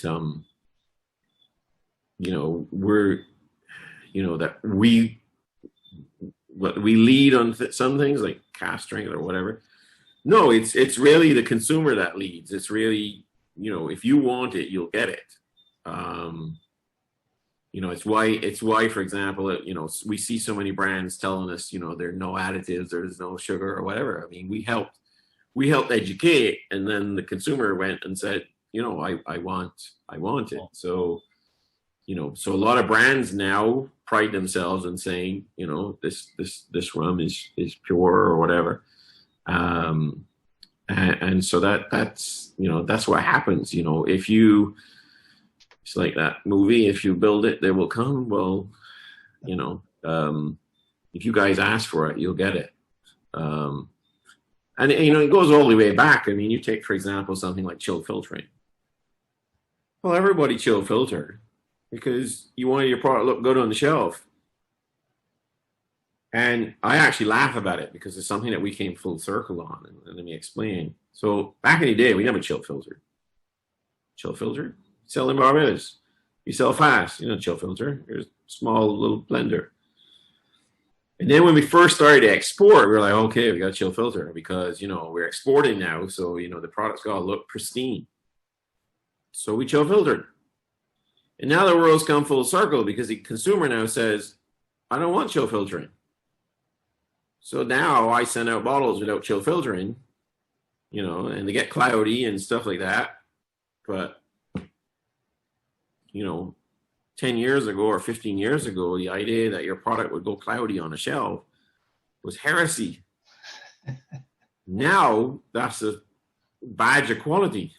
that we lead on some things like cask strength or whatever. No, it's really the consumer that leads. It's really, if you want it, you'll get it. It's why, for example, we see so many brands telling us, there are no additives, there's no sugar or whatever. I mean, we helped educate, and then the consumer went and said, I want it. So, so a lot of brands now pride themselves in saying, this rum is pure or whatever. And so that's what happens. It's like that movie, if you build it, they will come. Well, if you guys ask for it, you'll get it. And it goes all the way back. I mean, you take, for example, something like chill filtering. Well, everybody chill filtered because you wanted your product to look good on the shelf. And I actually laugh about it because it's something that we came full circle on. And let me explain. So back in the day, we never chill filtered. Chill filtered? Sell in Barbados. You sell fast. Chill filter. There's a small little blender. And then when we first started to export, we were like, okay, we got a chill filter because, we're exporting now. So, the product's got to look pristine. So we chill filtered. And now the world's come full circle because the consumer now says, I don't want chill filtering. So now I send out bottles without chill filtering, and they get cloudy and stuff like that. But, 10 years ago or 15 years ago, the idea that your product would go cloudy on a shelf was heresy. Now that's a badge of quality.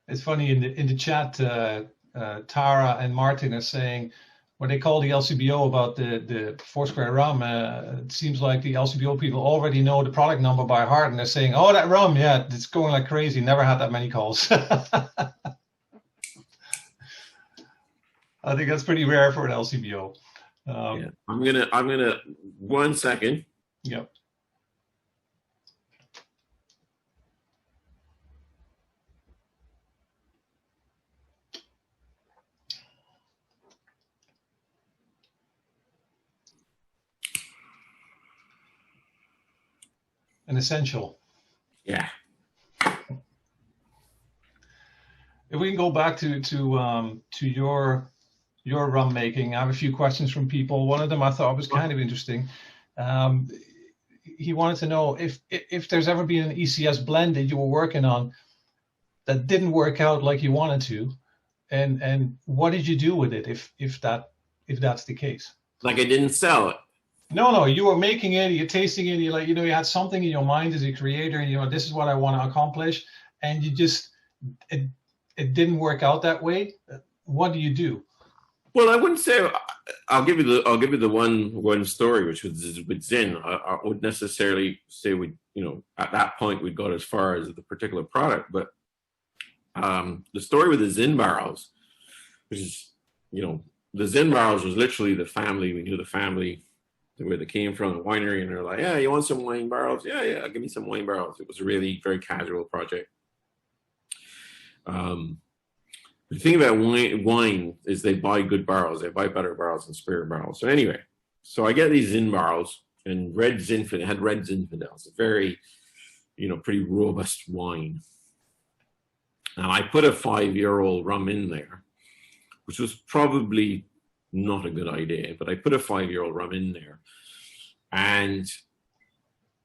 It's funny in the chat, Tara and Martin are saying, when they call the LCBO about the Foursquare rum, it seems like the LCBO people already know the product number by heart, and they're saying, oh, that rum, yeah, it's going like crazy. Never had that many calls. I think that's pretty rare for an LCBO. Yeah. I'm gonna 1 second. Yep. An essential. Yeah. If we can go back to your rum making, I have a few questions from people. One of them I thought was kind of interesting. He wanted to know if there's ever been an ECS blend that you were working on that didn't work out like you wanted to, and what did you do with it if that's the case? Like I didn't sell it. No, you were making it, you're tasting it, you had something in your mind as a creator, this is what I want to accomplish, and you just, it didn't work out that way. What do you do? Well, I wouldn't say, I'll give you the one story, which was with Zin. I wouldn't necessarily say at that point we'd got as far as the particular product, but the story with the Zin barrels, which is, the Zin barrels was literally the family, we knew the family, where they came from, the winery, and they're like, yeah, you want some wine barrels? Yeah, give me some wine barrels. It was a really very casual project. The thing about wine is they buy good barrels. They buy better barrels than spirit barrels. So anyway, I get these Zin barrels, and red Zinfandel. It's a very, pretty robust wine. And I put a 5-year-old rum in there, which was probably not a good idea, but I put a 5-year-old rum in there, and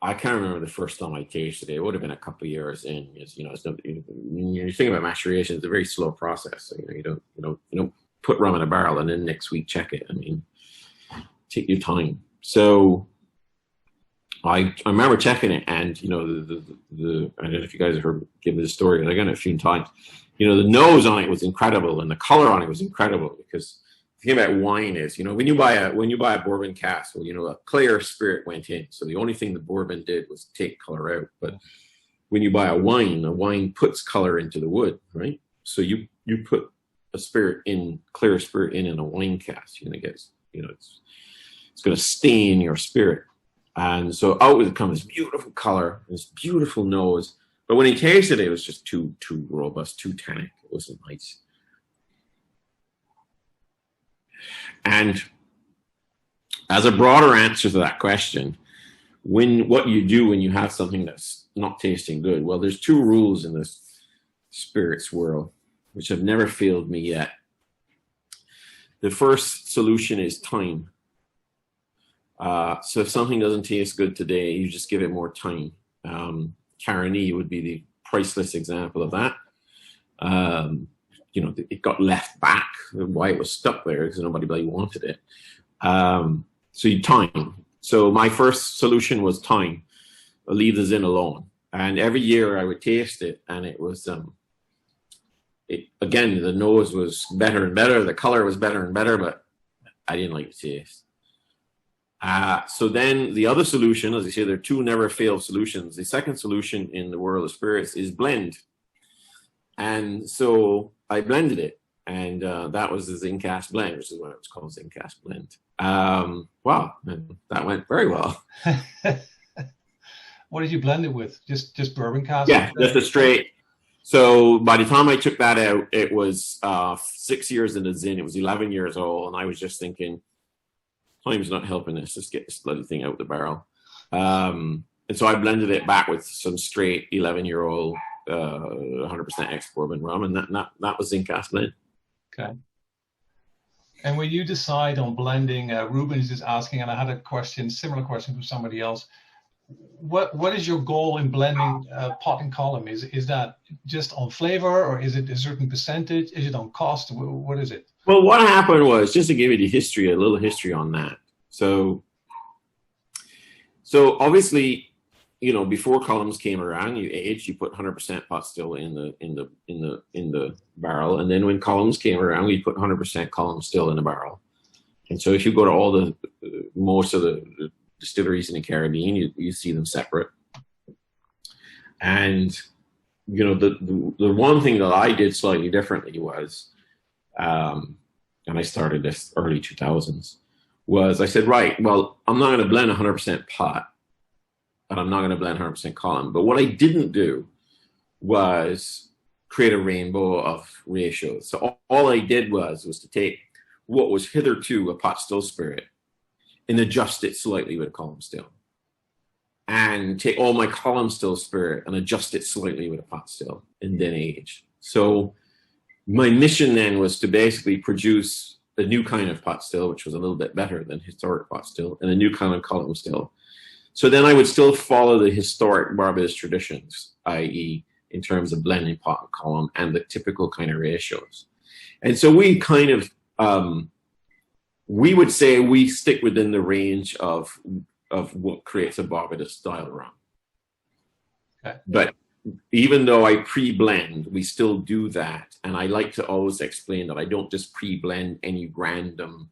I can't remember the first time I tasted it. It would have been a couple of years in. It's, it's not, you think about maturation; it's a very slow process. So, you don't put rum in a barrel and then next week check it. I mean, take your time. So I remember checking it, and you know, I don't know if you guys have heard give me the story, but I got it a few times. You know, the nose on it was incredible, and the color on it was incredible, because the thing about wine is, you know, when you buy a bourbon cask, well, you know, a clear spirit went in, so the only thing the bourbon did was take color out. But when you buy a wine puts color into the wood, right? So you put a spirit in, clear spirit in a wine cask, and it gets, you know, it's going to stain your spirit. And so out would come this beautiful color, this beautiful nose. But when he tasted it, it was just too robust, too tannic. It wasn't nice. And as a broader answer to that question, what you do when you have something that's not tasting good, well, there's two rules in this spirits world, which have never failed me yet. The first solution is time. So if something doesn't taste good today, you just give it more time. Caroni would be the priceless example of that. You know, it got left back. Why it was stuck there, because nobody really wanted it. So you time. So my first solution was time. I'll leave the Zin alone. And every year I would taste it, and it was, again, the nose was better and better. The color was better and better, but I didn't like the taste. So then the other solution, as I say, there are two never fail solutions. The second solution in the world of spirits is blend. And so I blended it, and that was the Zincash blend, which is what it was called, Zincash blend. Wow, and that went very well. What did you blend it with? Just bourbon cask? Yeah, just a straight. So by the time I took that out, it was 6 years into Zin. It was 11 years old, and I was just thinking, time's not helping us. Let's get this bloody thing out the barrel. And so I blended it back with some straight 11-year-old 100% ex-bourbon rum, and that was Zincash blend. Okay. And when you decide on blending, Ruben is just asking, and I had a similar question from somebody else. What is your goal in blending pot and column? Is that just on flavor, or is it a certain percentage? Is it on cost? What is it? Well, what happened was, just to give you the history, a little history on that. So obviously, you know, before columns came around, you put 100% pot still in the barrel, and then when columns came around, you put 100% column still in the barrel. And so if you go to all most of the distilleries in the Caribbean, you see them separate. And you know, the one thing that I did slightly differently was, and I started this early 2000s, was I said, right, well, I'm not going to blend 100% pot, and I'm not going to blend 100% column. But what I didn't do was create a rainbow of ratios. So all I did was to take what was hitherto a pot still spirit and adjust it slightly with a column still, and take all my column still spirit and adjust it slightly with a pot still, and then age. So my mission then was to basically produce a new kind of pot still, which was a little bit better than historic pot still, and a new kind of column still. So then I would still follow the historic Barbados traditions, i.e. in terms of blending pot and column and the typical kind of ratios. And so we kind of, we would say we stick within the range of what creates a Barbados style rum. Okay. But even though I pre-blend, we still do that. And I like to always explain that I don't just pre-blend any random,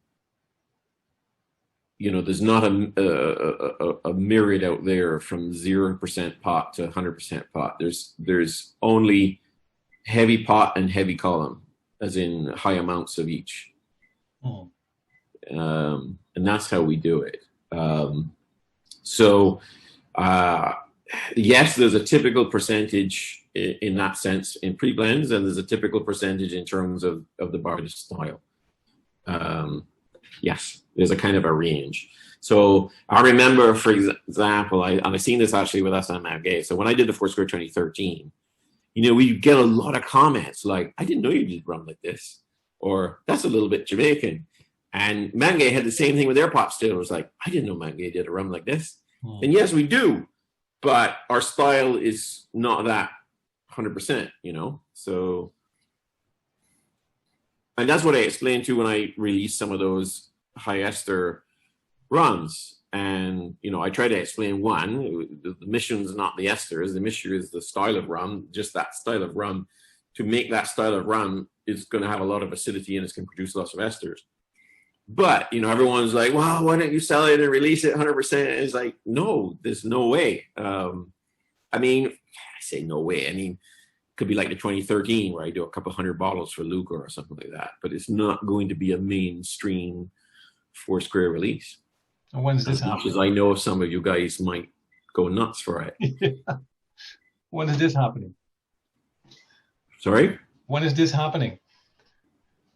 you know, there's not a myriad out there from 0% pot to 100% pot. There's only heavy pot and heavy column, as in high amounts of each. Oh. And that's how we do it. Yes, there's a typical percentage in that sense in pre-blends, and there's a typical percentage in terms of the Barbados style. Yes, there's a kind of a range. So I remember, for example, I've seen this actually with us on Matt. So when I did the Foursquare 2013, you know, we get a lot of comments like, I didn't know you did rum like this, or that's a little bit Jamaican. And Mangay had the same thing with their pot still. It was like, I didn't know Mangay did a rum like this. And yes, we do, but our style is not that 100%, you know? So And that's what I explained to when I released some of those high ester rums. And, you know, I try to explain the mission is not the esters. The mission is the style of rum, just that style of rum. To make that style of rum is going to have a lot of acidity and it's going to produce lots of esters. But, you know, everyone's like, well, why don't you sell it and release it 100%? It's like, no, there's no way. I mean, I say no way. I mean, it could be like the 2013 where I do a couple 100 bottles for Luca or something like that. But it's not going to be a mainstream Foursquare release. And when's this happening? Because I know some of you guys might go nuts for it. Yeah. When is this happening? Sorry? When is this happening?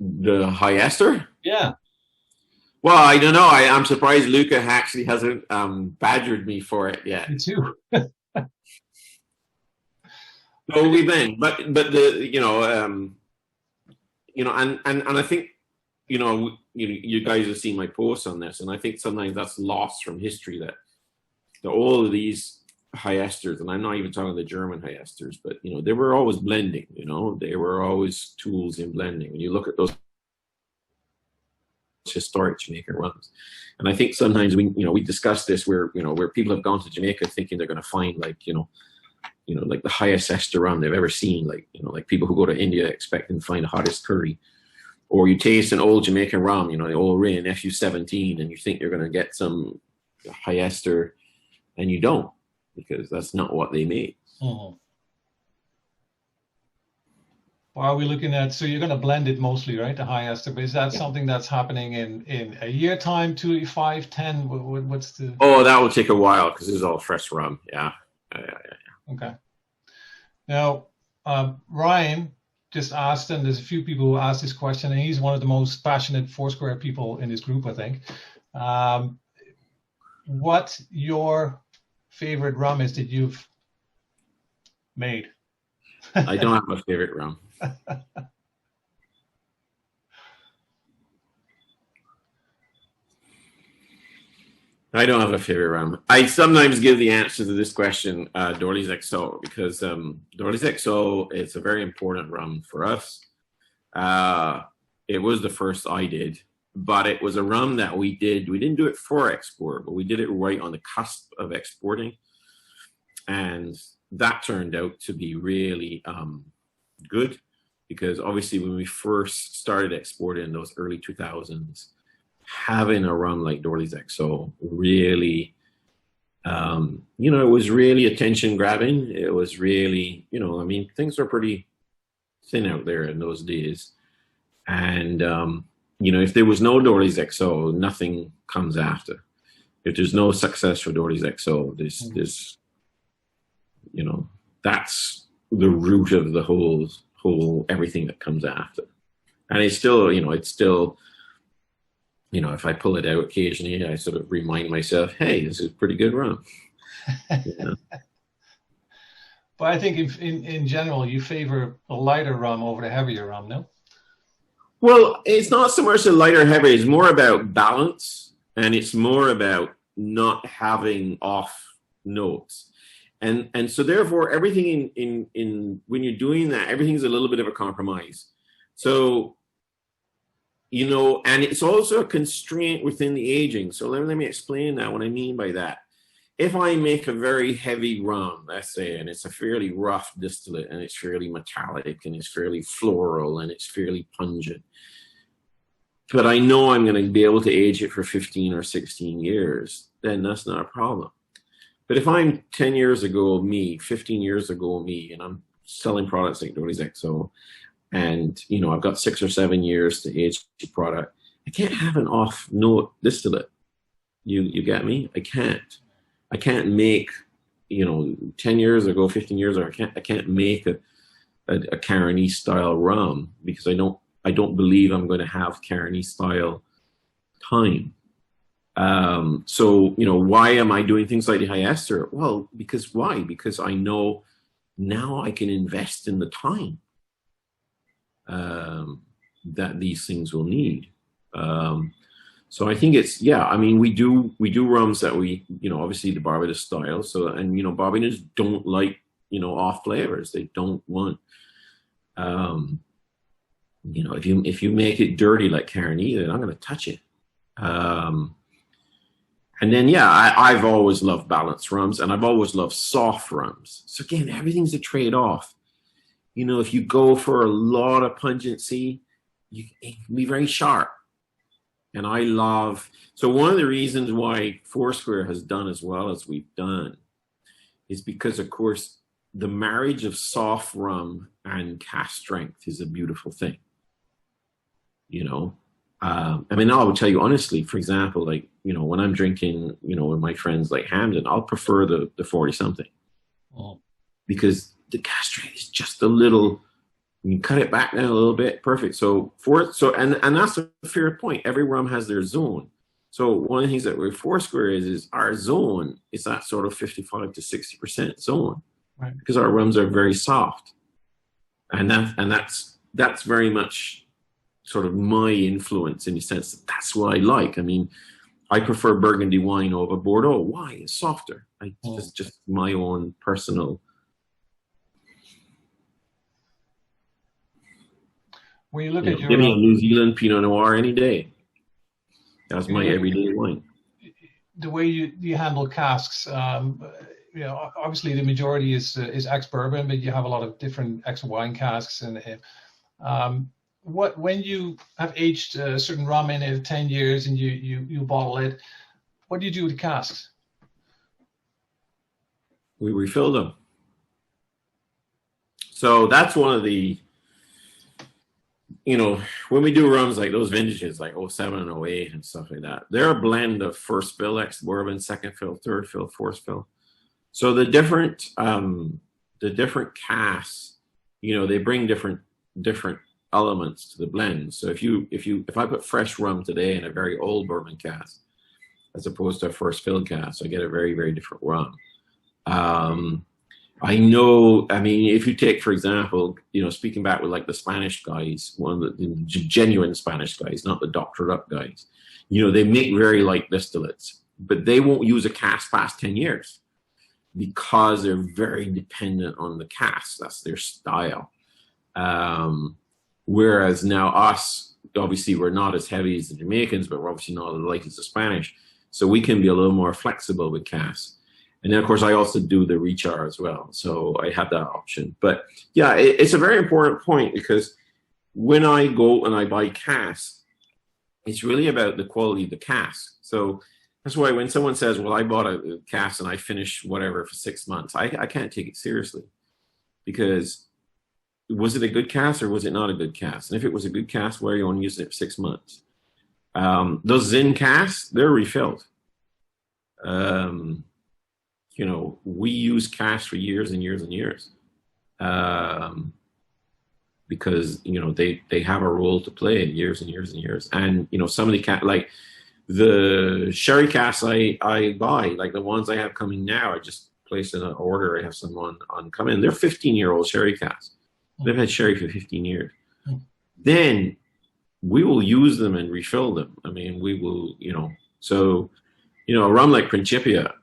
The high ester? Yeah. Well, I don't know. I'm surprised Luca actually hasn't badgered me for it yet. Me too. No, we've been, but the and I think you guys have seen my posts on this, and I think sometimes that's lost from history that all of these high esters, and I'm not even talking the German high esters, but they were always blending. They were always tools in blending. When you look at those historic Jamaican rums, and I think sometimes we discuss this where people have gone to Jamaica thinking they're going to find like the highest ester rum they've ever seen, like people who go to India expecting to find the hottest curry. Or you taste an old Jamaican rum, the old Rin FU17, and you think you're going to get some high ester, and you don't, because that's not what they made. Mm-hmm. Well, are we looking at, so you're going to blend it mostly, right, the high ester, but is that something that's happening in a year time, 2, 5, 10? What's the... Oh, that will take a while, because this is all fresh rum, yeah. Okay. Now, Ryan just asked, and there's a few people who asked this question, and he's one of the most passionate Foursquare people in this group, I think. What your favorite rum is that you've made? I don't have a favorite rum. I don't have a favorite rum. I sometimes give the answer to this question, Dorley's XO, because Dorley's XO is a very important rum for us. It was the first I did, but it was a rum that we did. We didn't do it for export, but we did it right on the cusp of exporting. And that turned out to be really good, because obviously when we first started exporting in those early 2000s, having a rum like Dorley's XO really, it was really attention grabbing. It was really, things were pretty thin out there in those days. And, if there was no Dorley's XO, nothing comes after. If there's no success for Dorley's XO, this, that's the root of the whole everything that comes after. And it's still, if I pull it out occasionally, I sort of remind myself, hey, this is pretty good rum. But I think in general, you favor a lighter rum over the heavier rum, no? Well, it's not so much a lighter heavy. It's more about balance, and it's more about not having off notes. And so therefore, everything in when you're doing that, everything's a little bit of a compromise. So, and it's also a constraint within the aging. So let me explain that, what I mean by that. If I make a very heavy rum, let's say, and it's a fairly rough distillate, and it's fairly metallic, and it's fairly floral, and it's fairly pungent, but I know I'm going to be able to age it for 15 or 16 years, then that's not a problem. But if I'm 10 years ago me, 15 years ago me, and I'm selling products like Dorley's XO, and I've got 6 or 7 years to age the product, I can't have an off note distillate. You get me? I can't make 10 years ago, 15 years ago, I can't make a Caroni style rum, because I don't believe I'm going to have Caroni style time. So why am I doing things like the high ester? Well, because I know now I can invest in the time that these things will need. So I think it's, we do rums that we, obviously the Barbados style. So, and, Barbados don't like, off flavors. They don't want, You know, if you make it dirty like Carnegie, then I'm going to touch it. And then, yeah, I've always loved balanced rums, and I've always loved soft rums. So again, everything's a trade-off. You know, if you go for a lot of pungency, it can be very sharp. And I love, so one of the reasons why Foursquare has done as well as we've done is because, of course, the marriage of soft rum and cask strength is a beautiful thing. You know, I mean, I will tell you honestly, for example, like, you know, when I'm drinking, you know, with my friends like Hamden, I'll prefer the 40 something. Oh. Because the cask strength is just a little, you cut it back down a little bit, perfect. And that's a fair point. Every rum has their zone. So one of the things that with Foursquare is our zone is that sort of 55 to 60% zone, right? Because our rums are very soft, and that's very much sort of my influence in the sense that that's what I like. I mean, I prefer Burgundy wine over Bordeaux. Why? It's softer. It's just my own personal. When you look at your give me a New Zealand Pinot Noir any day. That's my everyday wine. The way you handle casks, you know, obviously the majority is ex-bourbon, but you have a lot of different ex-wine casks. And when you have aged a certain rum in it 10 years and you bottle it, what do you do with the casks? We refill them. So that's one of the, you know, when we do rums like those vintages, like 07 and 08 and stuff like that, they're a blend of first fill ex-bourbon, second fill, third fill, fourth fill. So the different casks, you know, they bring different elements to the blend. So if I put fresh rum today in a very old bourbon cask, as opposed to a first fill cask, I get a very, very different rum. I know, I mean, if you take, for example, you know, speaking back with like the Spanish guys, one of the genuine Spanish guys, not the doctored up guys, you know, they make very light distillates, but they won't use a cask past 10 years because they're very dependent on the cask. That's their style. Whereas now us, obviously we're not as heavy as the Jamaicans, but we're obviously not as light as the Spanish. So we can be a little more flexible with casks. And then, of course, I also do the rechar as well. So I have that option. But yeah, it's a very important point because when I go and I buy casks, it's really about the quality of the cask. So that's why when someone says, well, I bought a cask and I finished whatever for 6 months, I can't take it seriously. Because was it a good cask or was it not a good cask? And if it was a good cask, why are you only using it for 6 months? Those Zin casks, they're refilled. You know, we use casks for years and years and years because, you know, they have a role to play in years and years and years. And, you know, some of the like the sherry casks I buy, like the ones I have coming now, I just placed an order. I have some on coming. They're 15-year-old sherry casks. They've had sherry for 15 years. Then we will use them and refill them. I mean, we will, you know, so, you know, a rum like Principia,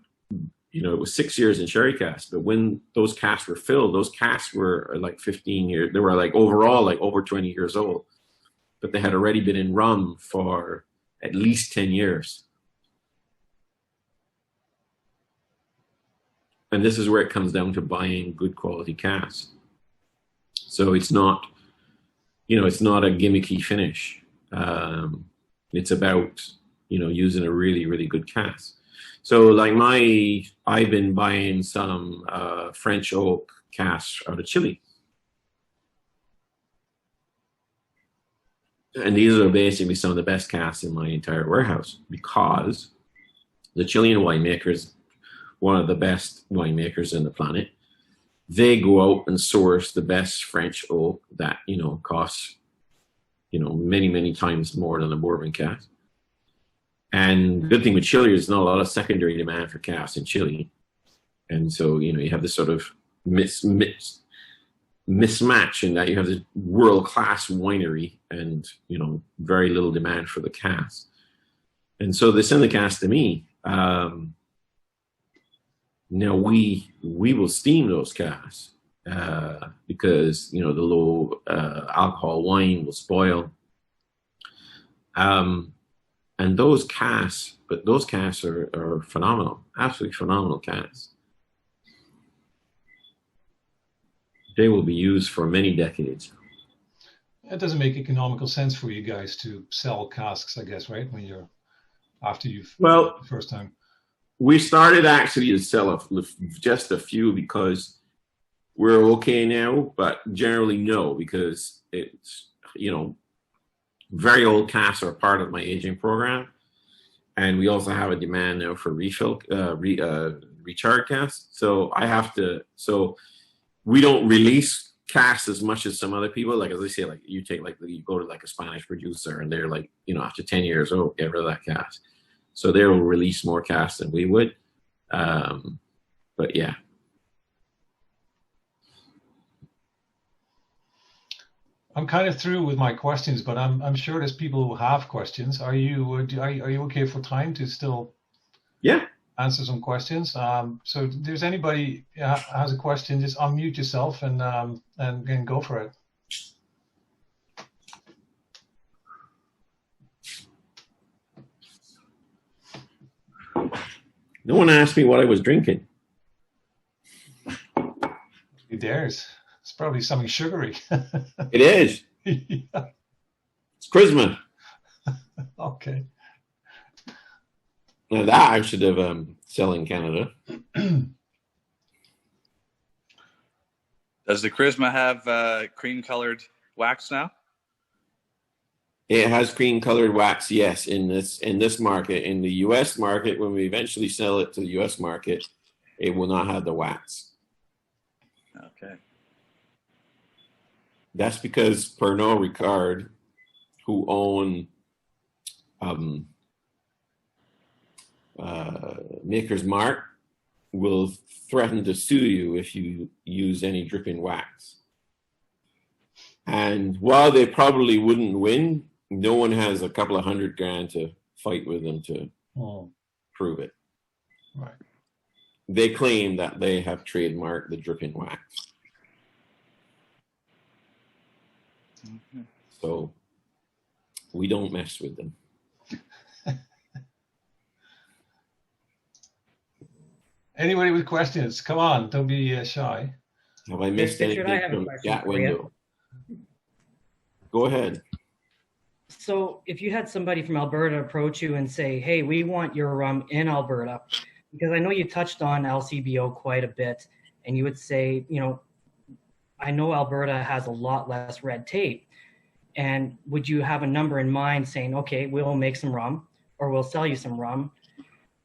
you know, it was 6 years in sherry casks, but when those casks were filled, those casks were like 15 years. They were like overall like over 20 years old, but they had already been in rum for at least 10 years. And this is where it comes down to buying good quality casks. So it's not, you know, it's not a gimmicky finish. It's about, you know, using a really, really good cask. So like I've been buying some French oak casks out of Chile. And these are basically some of the best casks in my entire warehouse because the Chilean winemakers, one of the best winemakers on the planet, they go out and source the best French oak that, you know, costs, you know, many, many times more than a bourbon cask. And the good thing with Chile is not a lot of secondary demand for casks in Chile. And so, you know, you have this sort of mismatch in that you have this world-class winery and, you know, very little demand for the cask. And so they send the cask to me. Now we will steam those casks because the low alcohol wine will spoil. And those casks, are phenomenal, absolutely phenomenal casks. They will be used for many decades. It doesn't make economical sense for you guys to sell casks, I guess, right? When you're after you've the first time. We started actually to sell just a few because we're okay now, but generally no, because it's very old casks are part of my aging program, and we also have a demand now for refill recharge casks. So I have to. So we don't release casks as much as some other people. Like, as I say, like you go to like a Spanish producer and they're like, after 10 years, oh, get rid of that cask. So they will release more casks than we would. But yeah. I'm kind of through with my questions, but I'm sure there's people who have questions. Are you okay for time to still answer some questions? So if there's anybody has a question, just unmute yourself and go for it. No one asked me what I was drinking. Who dares? It's probably something sugary. It is. Yeah. It's Charisma. Okay. Now that I should have sell in Canada. Does the Charisma have cream-colored wax now? It has cream-colored wax, yes. In this market, in the U.S. market, when we eventually sell it to the U.S. market, it will not have the wax. Okay. That's because Pernod Ricard, who own Maker's Mark, will threaten to sue you if you use any dripping wax. And while they probably wouldn't win, no one has a couple of $100,000 to fight with them to prove it. Right. They claim that they have trademarked the dripping wax. Mm-hmm. So we don't mess with them. Anybody with questions? Come on, don't be shy. Have I missed anything from that window? Go ahead. So if you had somebody from Alberta approach you and say, hey, we want your rum in Alberta, because I know you touched on LCBO quite a bit, and you would say, I know Alberta has a lot less red tape. And would you have a number in mind saying, okay, we'll make some rum or we'll sell you some rum?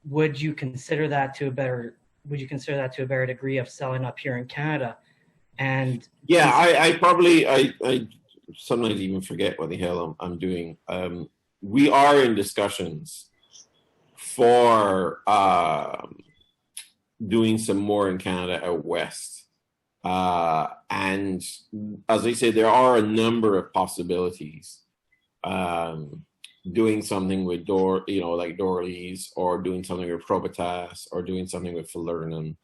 Would you consider that to a better degree of selling up here in Canada? And yeah, I sometimes even forget what the hell I'm doing. We are in discussions for doing some more in Canada out west. And as I say, there are a number of possibilities. Doing something with like Dorleys, or doing something with Probitas, or doing something with Falernum.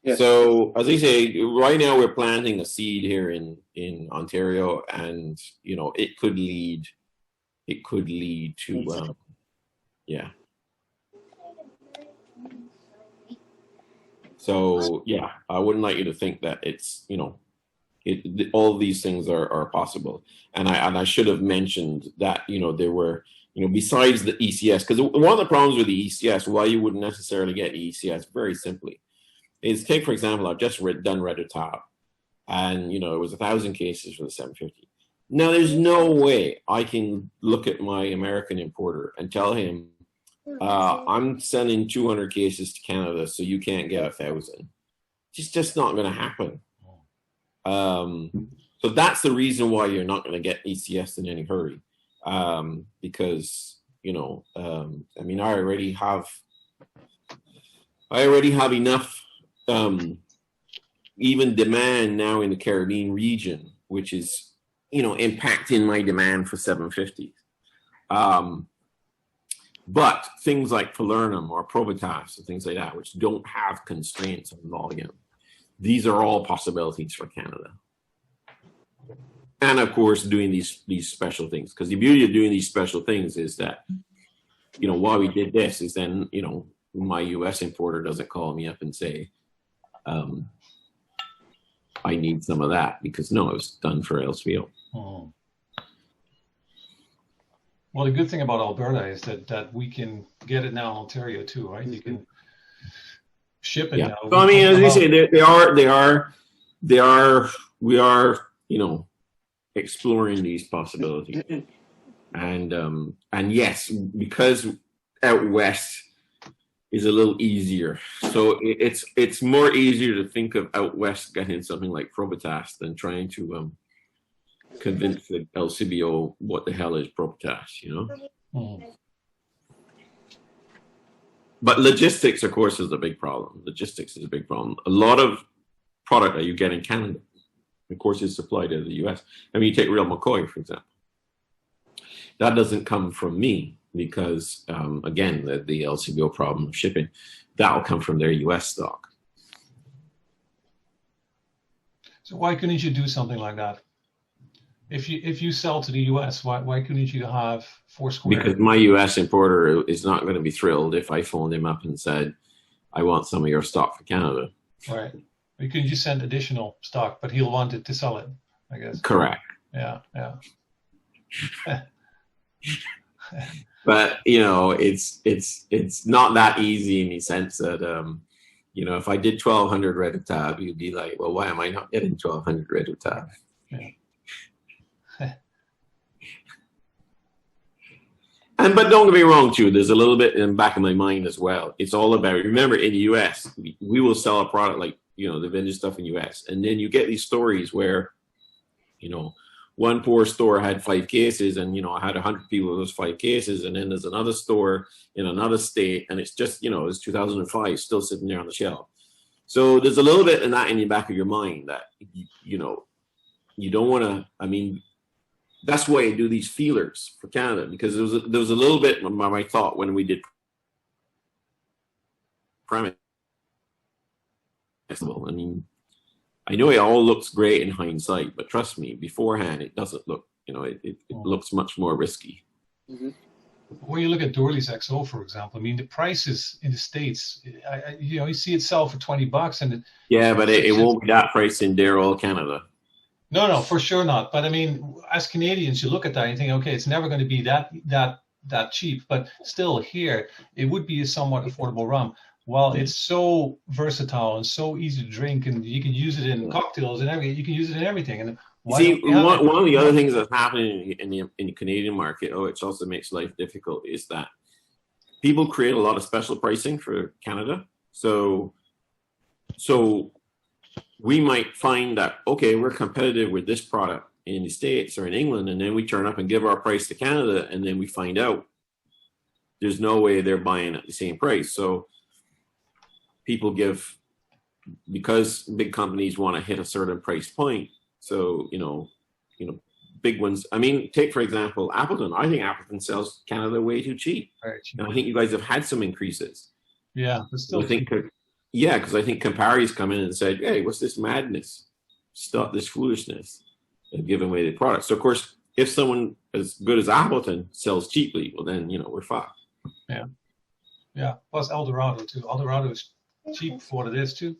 Yes. So as I say, right now we're planting a seed here in Ontario, and it could lead to yeah. So yeah, I wouldn't like you to think that it's all of these things are possible. And I should have mentioned that there were besides the ECS, because one of the problems with the ECS, why you wouldn't necessarily get ECS, very simply, is take for example, I've just done Red Top, and it was 1,000 cases for the 750. Now there's no way I can look at my American importer and tell him, I'm sending 200 cases to Canada, so you can't get 1,000. It's just not going to happen. So that's the reason why you're not going to get ECS in any hurry, because I mean, I already have enough even demand now in the Caribbean region, which is impacting my demand for 750. But things like Falernum or Probitas and things like that, which don't have constraints on volume, these are all possibilities for Canada. And of course, doing these special things, because the beauty of doing these special things is that, you know, why we did this is then, you know, my U.S. importer doesn't call me up and say, I need some of that, because no, it was done for LCBO. Oh. Well, the good thing about Alberta is that we can get it now in Ontario too, right? You can ship it now. So I mean, as you say, we are, you know, exploring these possibilities, and yes, because out west is a little easier. So it's more easier to think of out west getting something like Probitas than trying to convince the LCBO what the hell is Probitas, you know? But logistics, of course, is a big problem. Logistics is a big problem. A lot of product that you get in Canada, of course, is supplied to the US. I mean, you take Real McCoy, for example. That doesn't come from me because, again, the LCBO problem of shipping, that will come from their US stock. So why couldn't you do something like that? If you sell to the US, why couldn't you have Foursquare? Because my US importer is not going to be thrilled if I phoned him up and said, I want some of your stock for Canada. Right. You can just send additional stock, but he'll want it to sell it, I guess. Correct. Yeah. But, you know, it's not that easy in the sense that, you know, if I did 1,200 Red Tab, you'd be like, well, why am I not getting 1,200 Red Tab? Yeah. But don't get me wrong, too. There's a little bit in the back of my mind as well. It's all about, remember, in the U.S., we will sell a product like, you know, the vintage stuff in the U.S. And then you get these stories where, you know, one poor store had 5 cases and, you know, I had 100 people with those 5 cases. And then there's another store in another state. And it's just, you know, it's 2005 still sitting there on the shelf. So there's a little bit of that in the back of your mind that, you know, you don't want to, I mean, that's why I do these feelers for Canada, because there was a little bit of my thought when we did premise. I mean, I know it all looks great in hindsight, but trust me, beforehand, it doesn't look, you know, it looks much more risky. Mm-hmm. When you look at Dorley's XO, for example, I mean, the prices in the States, you know, you see it sell for $20 and yeah, but it won't be that price in Darrell, Canada. No, for sure not. But I mean, as Canadians, you look at that and you think, okay, it's never going to be that cheap. But still, here it would be a somewhat affordable rum. Well, it's so versatile and so easy to drink, and you can use it in cocktails and everything. You can use it in everything. And see, one of the other things that's happening in the Canadian market, which also makes life difficult, is that people create a lot of special pricing for Canada. So we might find that, okay, we're competitive with this product in the States or in England, and then we turn up and give our price to Canada, and then we find out there's no way they're buying at the same price. So people give, because big companies want to hit a certain price point. So, you know, big ones. I mean, take, for example, Appleton. I think Appleton sells Canada way too cheap. Very cheap. And I think you guys have had some increases. Yeah, but still. Yeah, because I think Campari's come in and said, hey, what's this madness? Stop this foolishness and giving away the product. So, of course, if someone as good as Appleton sells cheaply, well, then, you know, we're fucked. Yeah. Plus Eldorado, too. Eldorado is cheap for what it is, too.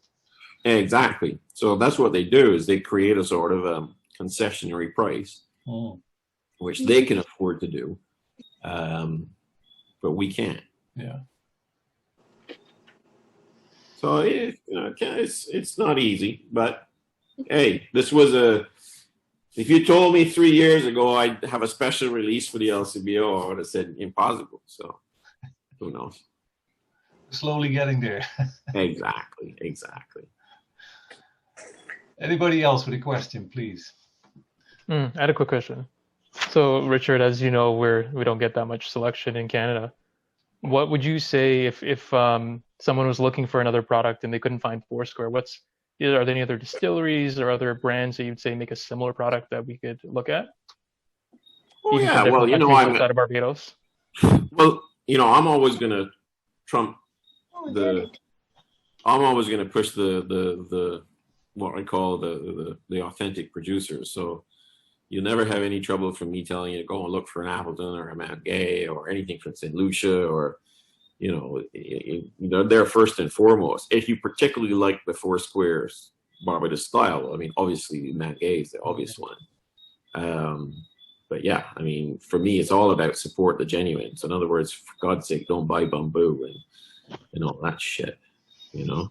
Exactly. So that's what they do, is they create a sort of concessionary price, which they can afford to do, but we can't. Yeah. So it's not easy, but hey, this was if you told me 3 years ago I'd have a special release for the LCBO, I would have said impossible. So who knows? Slowly getting there. Exactly. Anybody else with a question, please? I had a quick question. So, Richard, as you know, we don't get that much selection in Canada. What would you say if someone was looking for another product and they couldn't find Foursquare? Are there any other distilleries or other brands that you'd say make a similar product that we could look at? Oh, yeah. Well, you know, I'm outside of Barbados. Well, you know, I'm always going to trump I'm always going to push the what I call the authentic producers. So you'll never have any trouble from me telling you to go and look for an Appleton or a Mount Gay or anything from St. Lucia, or, you know, they're first and foremost. If you particularly like the Foursquare Barbados style, I mean, obviously Mount Gay is the obvious one. But yeah, I mean, for me, it's all about support the genuine. So in other words, for God's sake, don't buy bamboo and all that shit, you know.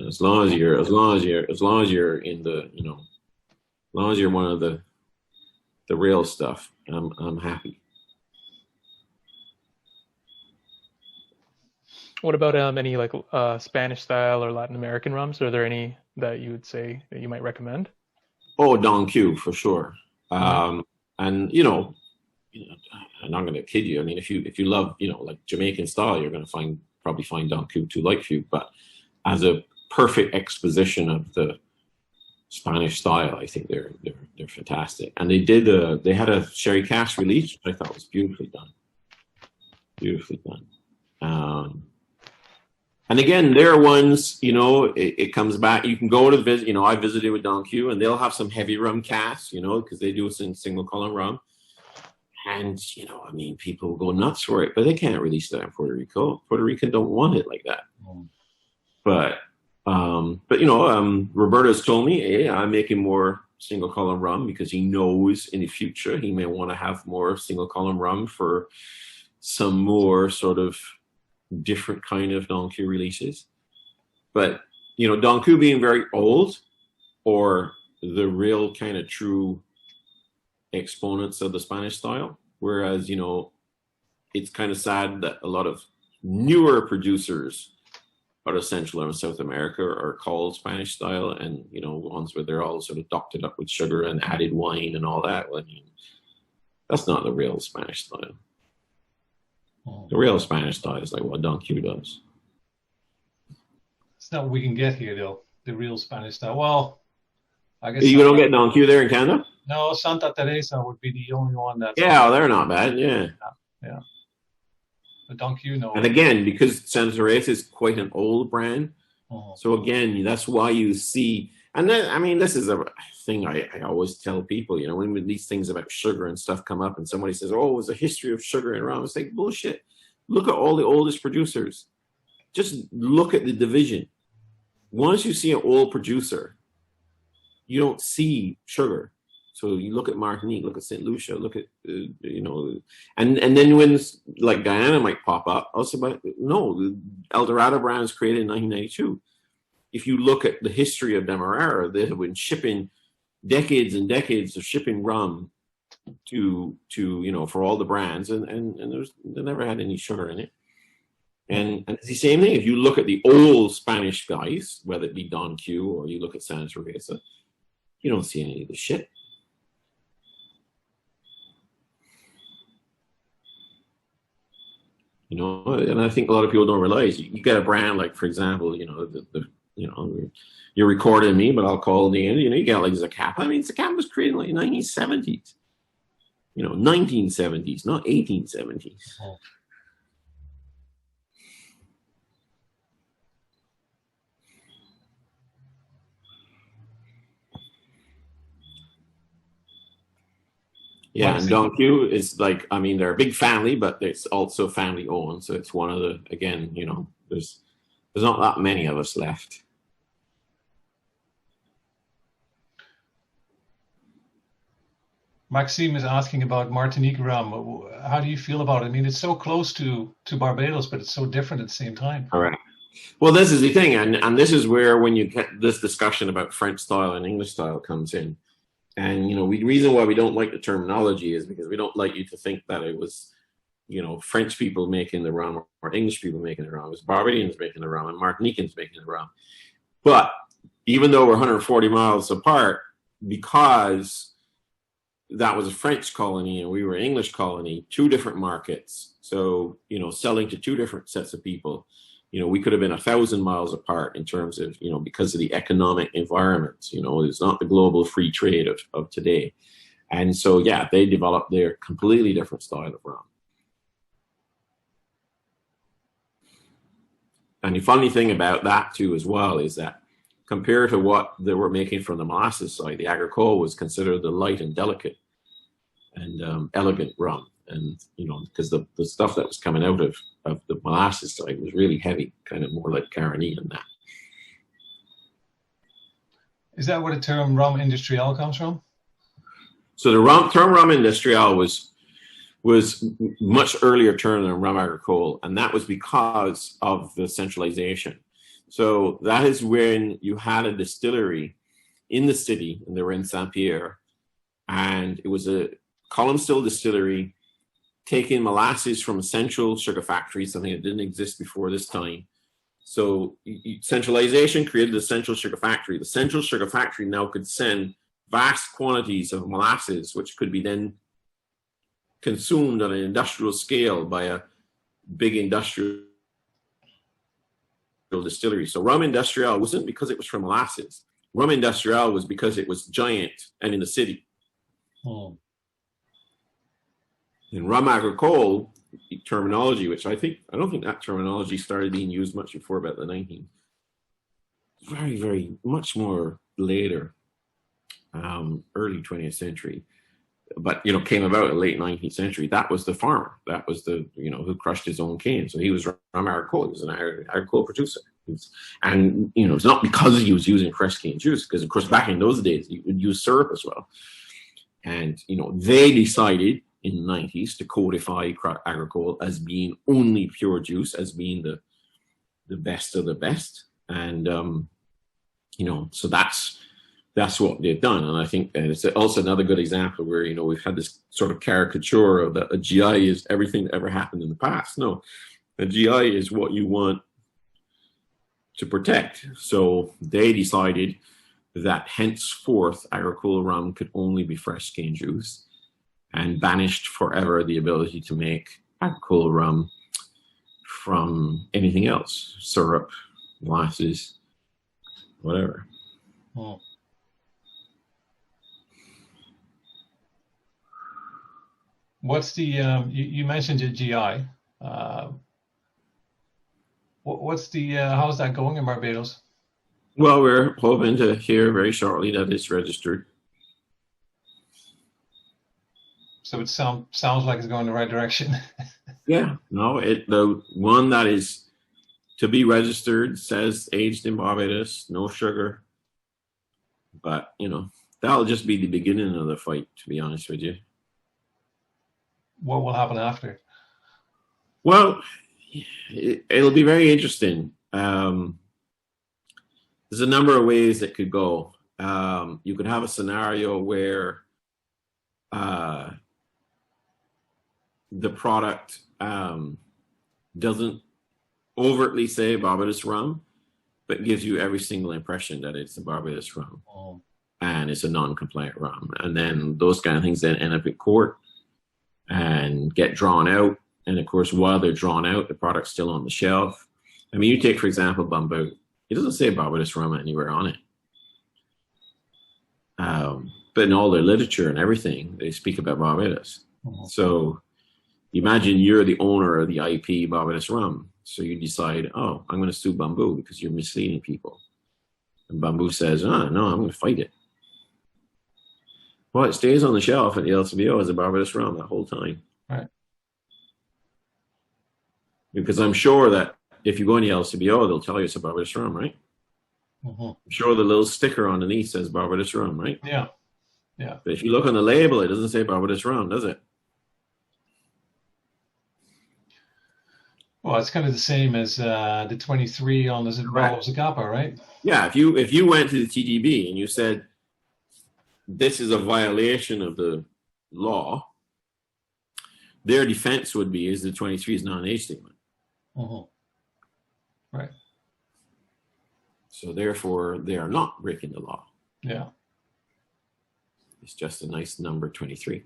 As long as you're in the, you know, as long as you're one of the real stuff, I'm happy. What about any like Spanish style or Latin American rums? Are there any that you would say that you might recommend? Oh, Don Q for sure. And you know, I'm not going to kid you. I mean, if you love, you know, like Jamaican style, you're going to probably find Don Q too light for you. But as a perfect exposition of the Spanish style, I think they're fantastic. And they had a sherry cask release, which I thought was beautifully done. Beautifully done. And again, they're ones, you know, it comes back. You can go to visit, you know, I visited with Don Q, and they'll have some heavy rum casks, you know, because they do single column rum. And, you know, I mean, people go nuts for it, but they can't release that in Puerto Rico. Puerto Rican don't want it like that. But you know, Roberto's told me, hey, I'm making more single column rum because he knows in the future he may want to have more single column rum for some more sort of different kind of Don Q releases. But, you know, Don Q being very old, or the real kind of true exponents of the Spanish style. Whereas, you know, it's kind of sad that a lot of newer producers out of Central and South America are called Spanish style, and, you know, ones where they're all sort of doctored up with sugar and added wine and all that. I mean, that's not the real Spanish style. The real Spanish style is like what Don Q does. It's not what we can get here, though. The real Spanish style. Well, I guess you don't get Don Q there in Canada. No, Santa Teresa would be the only one that. Yeah, they're not bad. Yeah. But Don Q, no. And again, because Santa Teresa is quite an old brand, so again, that's why you see. And then, I mean, this is a thing I always tell people, you know, when these things about sugar and stuff come up and somebody says, oh, it's a history of sugar and rum. It's like, bullshit. Look at all the oldest producers. Just look at the division. Once you see an old producer, you don't see sugar. So you look at Martinique, look at St. Lucia, look at, you know, and then when like Guyana might pop up, also, but no, the El Dorado brand was created in 1992. If you look at the history of Demerara, they have been shipping decades and decades of shipping rum to you know, for all the brands, and they never had any sugar in it. And it's the same thing. If you look at the old Spanish guys, whether it be Don Q or you look at Santa Teresa, you don't see any of the shit. You know, and I think a lot of people don't realize you get a brand like, for example, you know, you know, you're recording me, but I'll call the end. You know, you got like Zacapa. I mean, Zacapa was created in like 1970s. You know, 1970s, not 1870s. Yeah, and Don Q is like, I mean, they're a big family, but it's also family owned. So it's one of the, again, you know, there's not that many of us left. Maxime is asking about Martinique rum. How do you feel about it? I mean, it's so close to Barbados, but it's so different at the same time. All right. Well, this is the thing, and this is where when you get this discussion about French style and English style comes in. And, you know, the reason why we don't like the terminology is because we don't like you to think that it was, you know, French people making the rum or English people making the rum. It was Barbadians making the rum and Martinicans making the rum. But even though we're 140 miles apart, because that was a French colony and we were an English colony, two different markets. So, you know, selling to two different sets of people, you know, we could have been 1,000 miles apart in terms of, you know, because of the economic environment. You know, it's not the global free trade of today. And so, yeah, they developed their completely different style of rum. And the funny thing about that too as well is that compared to what they were making from the molasses side, the agricole was considered the light and delicate and elegant rum. And, because the stuff that was coming out of the molasses side was really heavy, kind of more like Caroni and that. Is that where the term rum industrial comes from? So the term rum industrial was much earlier term than rum agricole, and that was because of the centralization. So that is when you had a distillery in the city, and they were in Saint-Pierre, and it was a column still distillery taking molasses from a central sugar factory, something that didn't exist before this time. So centralization created a central sugar factory. The central sugar factory now could send vast quantities of molasses, which could be then consumed on an industrial scale by a big industrial distillery. So rum industrial wasn't because it was from molasses. Rum industrial was because it was giant and in the city. Hmm. In rum agricole terminology, which I don't think that terminology started being used much before about the 19th. Very, very much more later, early 20th century. But, came about in the late 19th century. That was the farmer. That was the, who crushed his own cane. So he was rum agricole. He was an agricole producer. And, it's not because he was using fresh cane juice, because, of course, back in those days, you would use syrup as well. And, they decided in the 90s to codify agricole as being only pure juice, as being the best of the best. And, so that's what they've done. And I think it's also another good example where, we've had this sort of caricature of that a GI is everything that ever happened in the past. No, a GI is what you want to protect. So they decided that henceforth agricole rum could only be fresh cane juice, and banished forever the ability to make agricole rum from anything else, syrup, molasses, whatever. Oh. What's the, you mentioned your GI. What's the, how's that going in Barbados? Well, we're hoping to hear very shortly that it's registered. So it sounds like it's going the right direction. Yeah, no, the one that is to be registered says aged in Barbados, no sugar. But, that'll just be the beginning of the fight, to be honest with you. What will happen after? Well, it'll be very interesting. There's a number of ways that could go. You could have a scenario where the product doesn't overtly say Barbados rum, but gives you every single impression that it's a Barbados rum. Oh. And it's a non-compliant rum. And then those kind of things then end up in court and get drawn out. And of course, while they're drawn out, the product's still on the shelf. I mean, you take, for example, Bamboo. It doesn't say Barbados rum anywhere on it. But in all their literature and everything, they speak about Barbados. Mm-hmm. So imagine you're the owner of the IP Barbados rum. So you decide, oh, I'm going to sue Bamboo because you're misleading people. And Bamboo says, oh, no, I'm going to fight it. Well, it stays on the shelf at the LCBO as a Barbados rum that whole time. Right. Because I'm sure that if you go in the LCBO, they'll tell you it's a Barbados rum, right? Mm-hmm. I'm sure the little sticker underneath says Barbados rum, right? Yeah. Yeah. But if you look on the label, it doesn't say Barbados rum, does it? Well, it's kind of the same as the 23 on the bottle of Zacapa, right? Yeah. If you went to the TGB and you said this is a violation of the law, their defense would be is the 23 is not an age statement. Mm-hmm. Right. So therefore, they are not breaking the law. Yeah. It's just a nice number 23.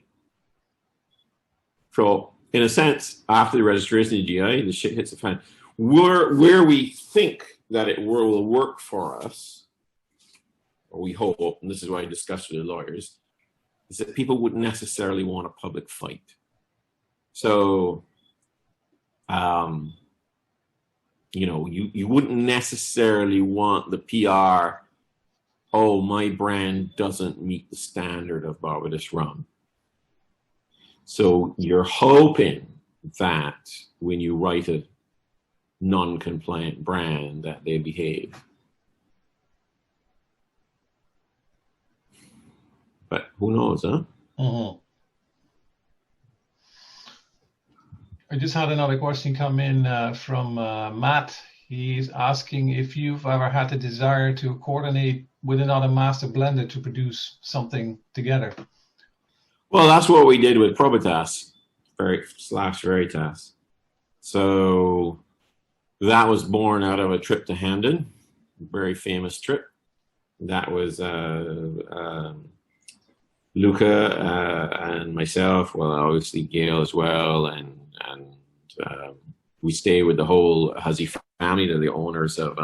So in a sense, after the registration of GI, the shit hits the fan. Where we think that it will work for us, or we hope, and this is why I discussed with the lawyers, is that people wouldn't necessarily want a public fight. So, you wouldn't necessarily want the PR oh, my brand doesn't meet the standard of Barbados rum. So you're hoping that when you write a non-compliant brand that they behave. But who knows, huh? Mm-hmm. I just had another question come in from Matt. He's asking if you've ever had the desire to coordinate with another master blender to produce something together. Well, that's what we did with Probitas / Veritas. So that was born out of a trip to Hamden, very famous trip. That was Luca and myself, well, obviously Gail as well, and we stayed with the whole Huzzy family. They're the owners of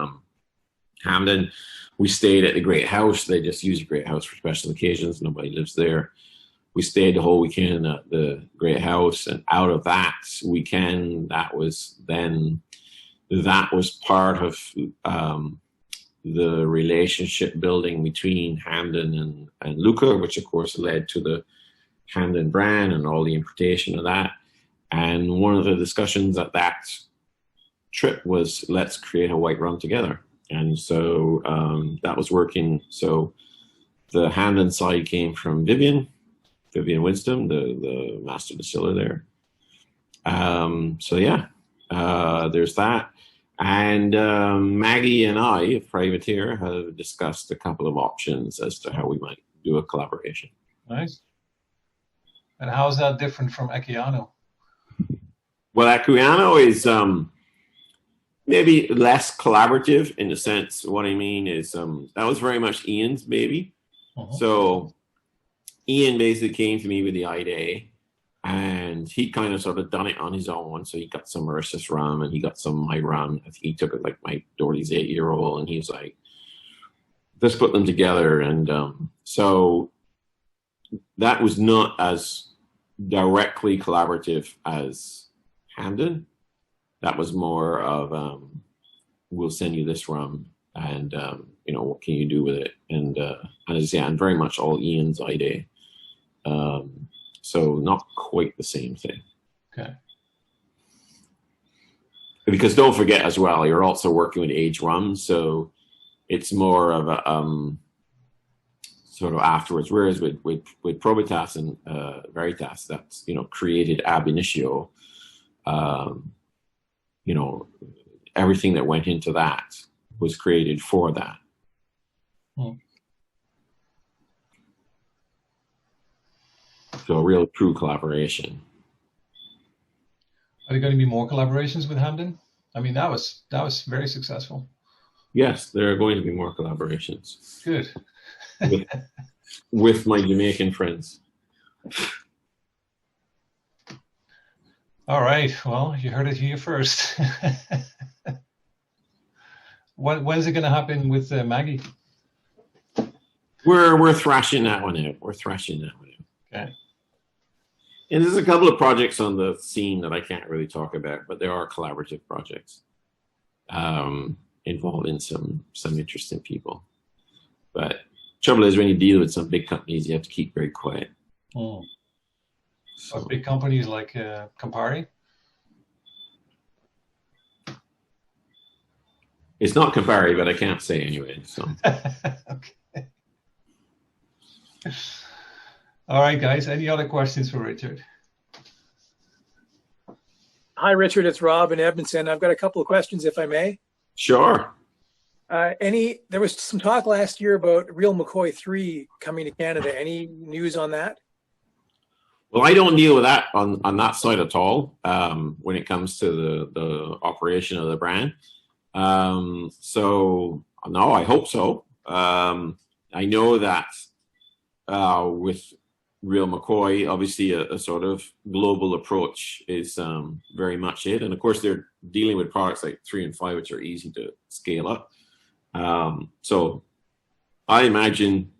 Hamden. We stayed at the Great House. They just use the Great House for special occasions. Nobody lives there. We stayed the whole weekend at the Great House, and out of that weekend, that was part of the relationship building between Hamden and Luca, which of course led to the Hamden brand and all the importation of that. And one of the discussions at that trip was, let's create a white rum together. And so that was working. So the Hamden side came from Vivian Winston, the master distiller there. So yeah, there's that. And Maggie and I, a privateer, have discussed a couple of options as to how we might do a collaboration. Nice. And how is that different from Equiano? Well, Equiano is maybe less collaborative in the sense, what I mean is that was very much Ian's baby. Uh-huh. So Ian basically came to me with the idea, and he kind of sort of done it on his own. So he got some Mauritius rum and he got some my rum. I think he took it like my Doherty's 8-year-old, and he was like, let's put them together. And so that was not as directly collaborative as Hamden. That was more of, we'll send you this rum, and what can you do with it? And and very much all Ian's idea. So not quite the same thing. Okay. Because don't forget as well, you're also working with aged rum, so it's more of a sort of afterwards. Whereas with Probitas and Veritas, that's created ab initio. Everything that went into that was created for that. Hmm. So a real true collaboration. Are there going to be more collaborations with Hamden? I mean, that was very successful. Yes, there are going to be more collaborations. Good. with my Jamaican friends. All right. Well, you heard it here first. When's it going to happen with Maggie? We're thrashing that one out. Okay. And there's a couple of projects on the scene that I can't really talk about, but there are collaborative projects involving some interesting people. But trouble is, when you deal with some big companies, you have to keep very quiet. Hmm. So big companies like Campari? It's not Campari, but I can't say anyway. So. Okay. All right, guys. Any other questions for Richard? Hi, Richard. It's Rob in Edmonton. I've got a couple of questions, if I may. Sure. There was some talk last year about Real McCoy 3 coming to Canada. Any news on that? Well, I don't deal with that on that side at all when it comes to the operation of the brand. So, no, I hope so. I know that with Real McCoy, obviously a sort of global approach is very much it. And of course, they're dealing with products like 3 and 5, which are easy to scale up. So I imagine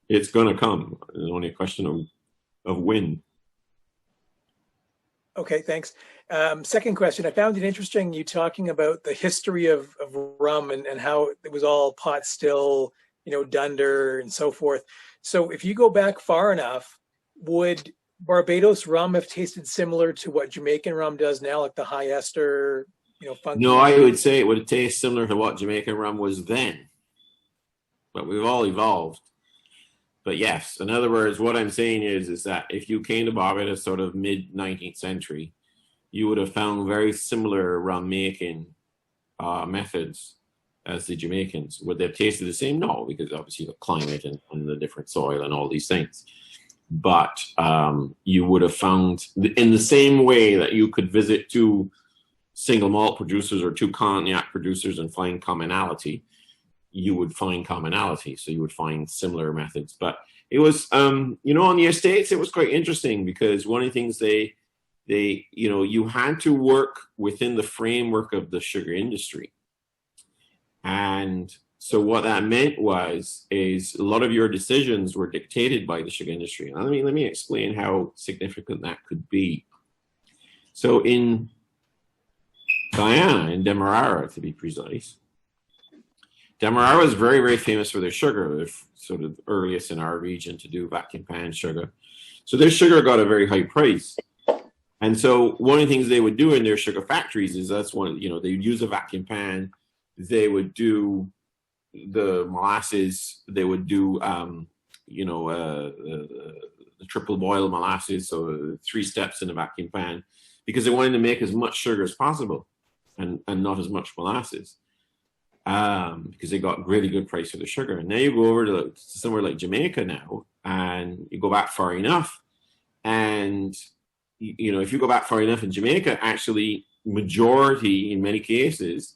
it's going to come. It's only a question of when. Okay, thanks. Second question, I found it interesting you talking about the history of rum and how it was all pot still, dunder and so forth. So if you go back far enough, would Barbados rum have tasted similar to what Jamaican rum does now, like the high ester, funky? No, I would say it would taste similar to what Jamaican rum was then. But we've all evolved. But yes, in other words, what I'm saying is that if you came to Barbados sort of mid-19th century, you would have found very similar rum making methods as the Jamaicans. Would they have tasted the same? No, because obviously the climate and the different soil and all these things. But you would have found, in the same way that you could visit two single malt producers or two cognac producers and find commonality, you would find commonality. So you would find similar methods. But it was, on the estates, it was quite interesting because one of the things you had to work within the framework of the sugar industry. And so what that meant is a lot of your decisions were dictated by the sugar industry. And let me explain how significant that could be. So in Guyana, in Demerara to be precise, Demerara is very, very famous for their sugar. They're sort of the earliest in our region to do vacuum pan sugar. So their sugar got a very high price. And so one of the things they would do in their sugar factories is they would use a vacuum pan. They would do the molasses. They would do, the triple boil molasses. So 3 steps in a vacuum pan because they wanted to make as much sugar as possible and not as much molasses. Because they got really good price for the sugar. And now you go over to somewhere like Jamaica now, and you go back far enough, and if you go back far enough in Jamaica, actually in many cases,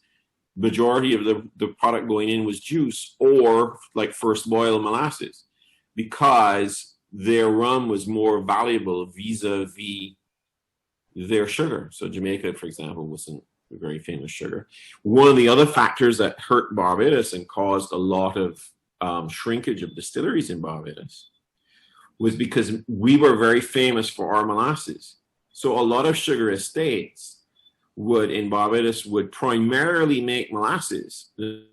majority of the product going in was juice or like first boil molasses, because their rum was more valuable vis-a-vis their sugar. So Jamaica, for example, wasn't very famous sugar. One of the other factors that hurt Barbados and caused a lot of shrinkage of distilleries in Barbados was because we were very famous for our molasses. So a lot of sugar estates in Barbados would primarily make molasses. In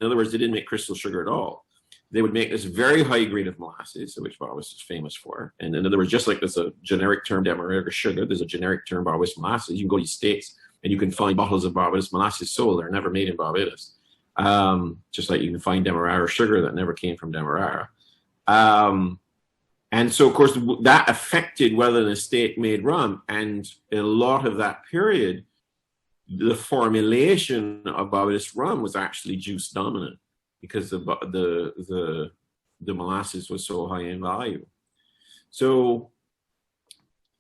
other words, they didn't make crystal sugar at all. They would make this very high grade of molasses, which Barbados is famous for. And in other words, just like there's a generic term Demerara sugar, there's a generic term Barbados molasses. You can go to the States and you can find bottles of Barbados molasses sold. They're never made in Barbados. Just like you can find Demerara sugar that never came from Demerara. And so, of course, that affected whether an estate made rum. And in a lot of that period, the formulation of Barbados rum was actually juice dominant, because the molasses was so high in value. So,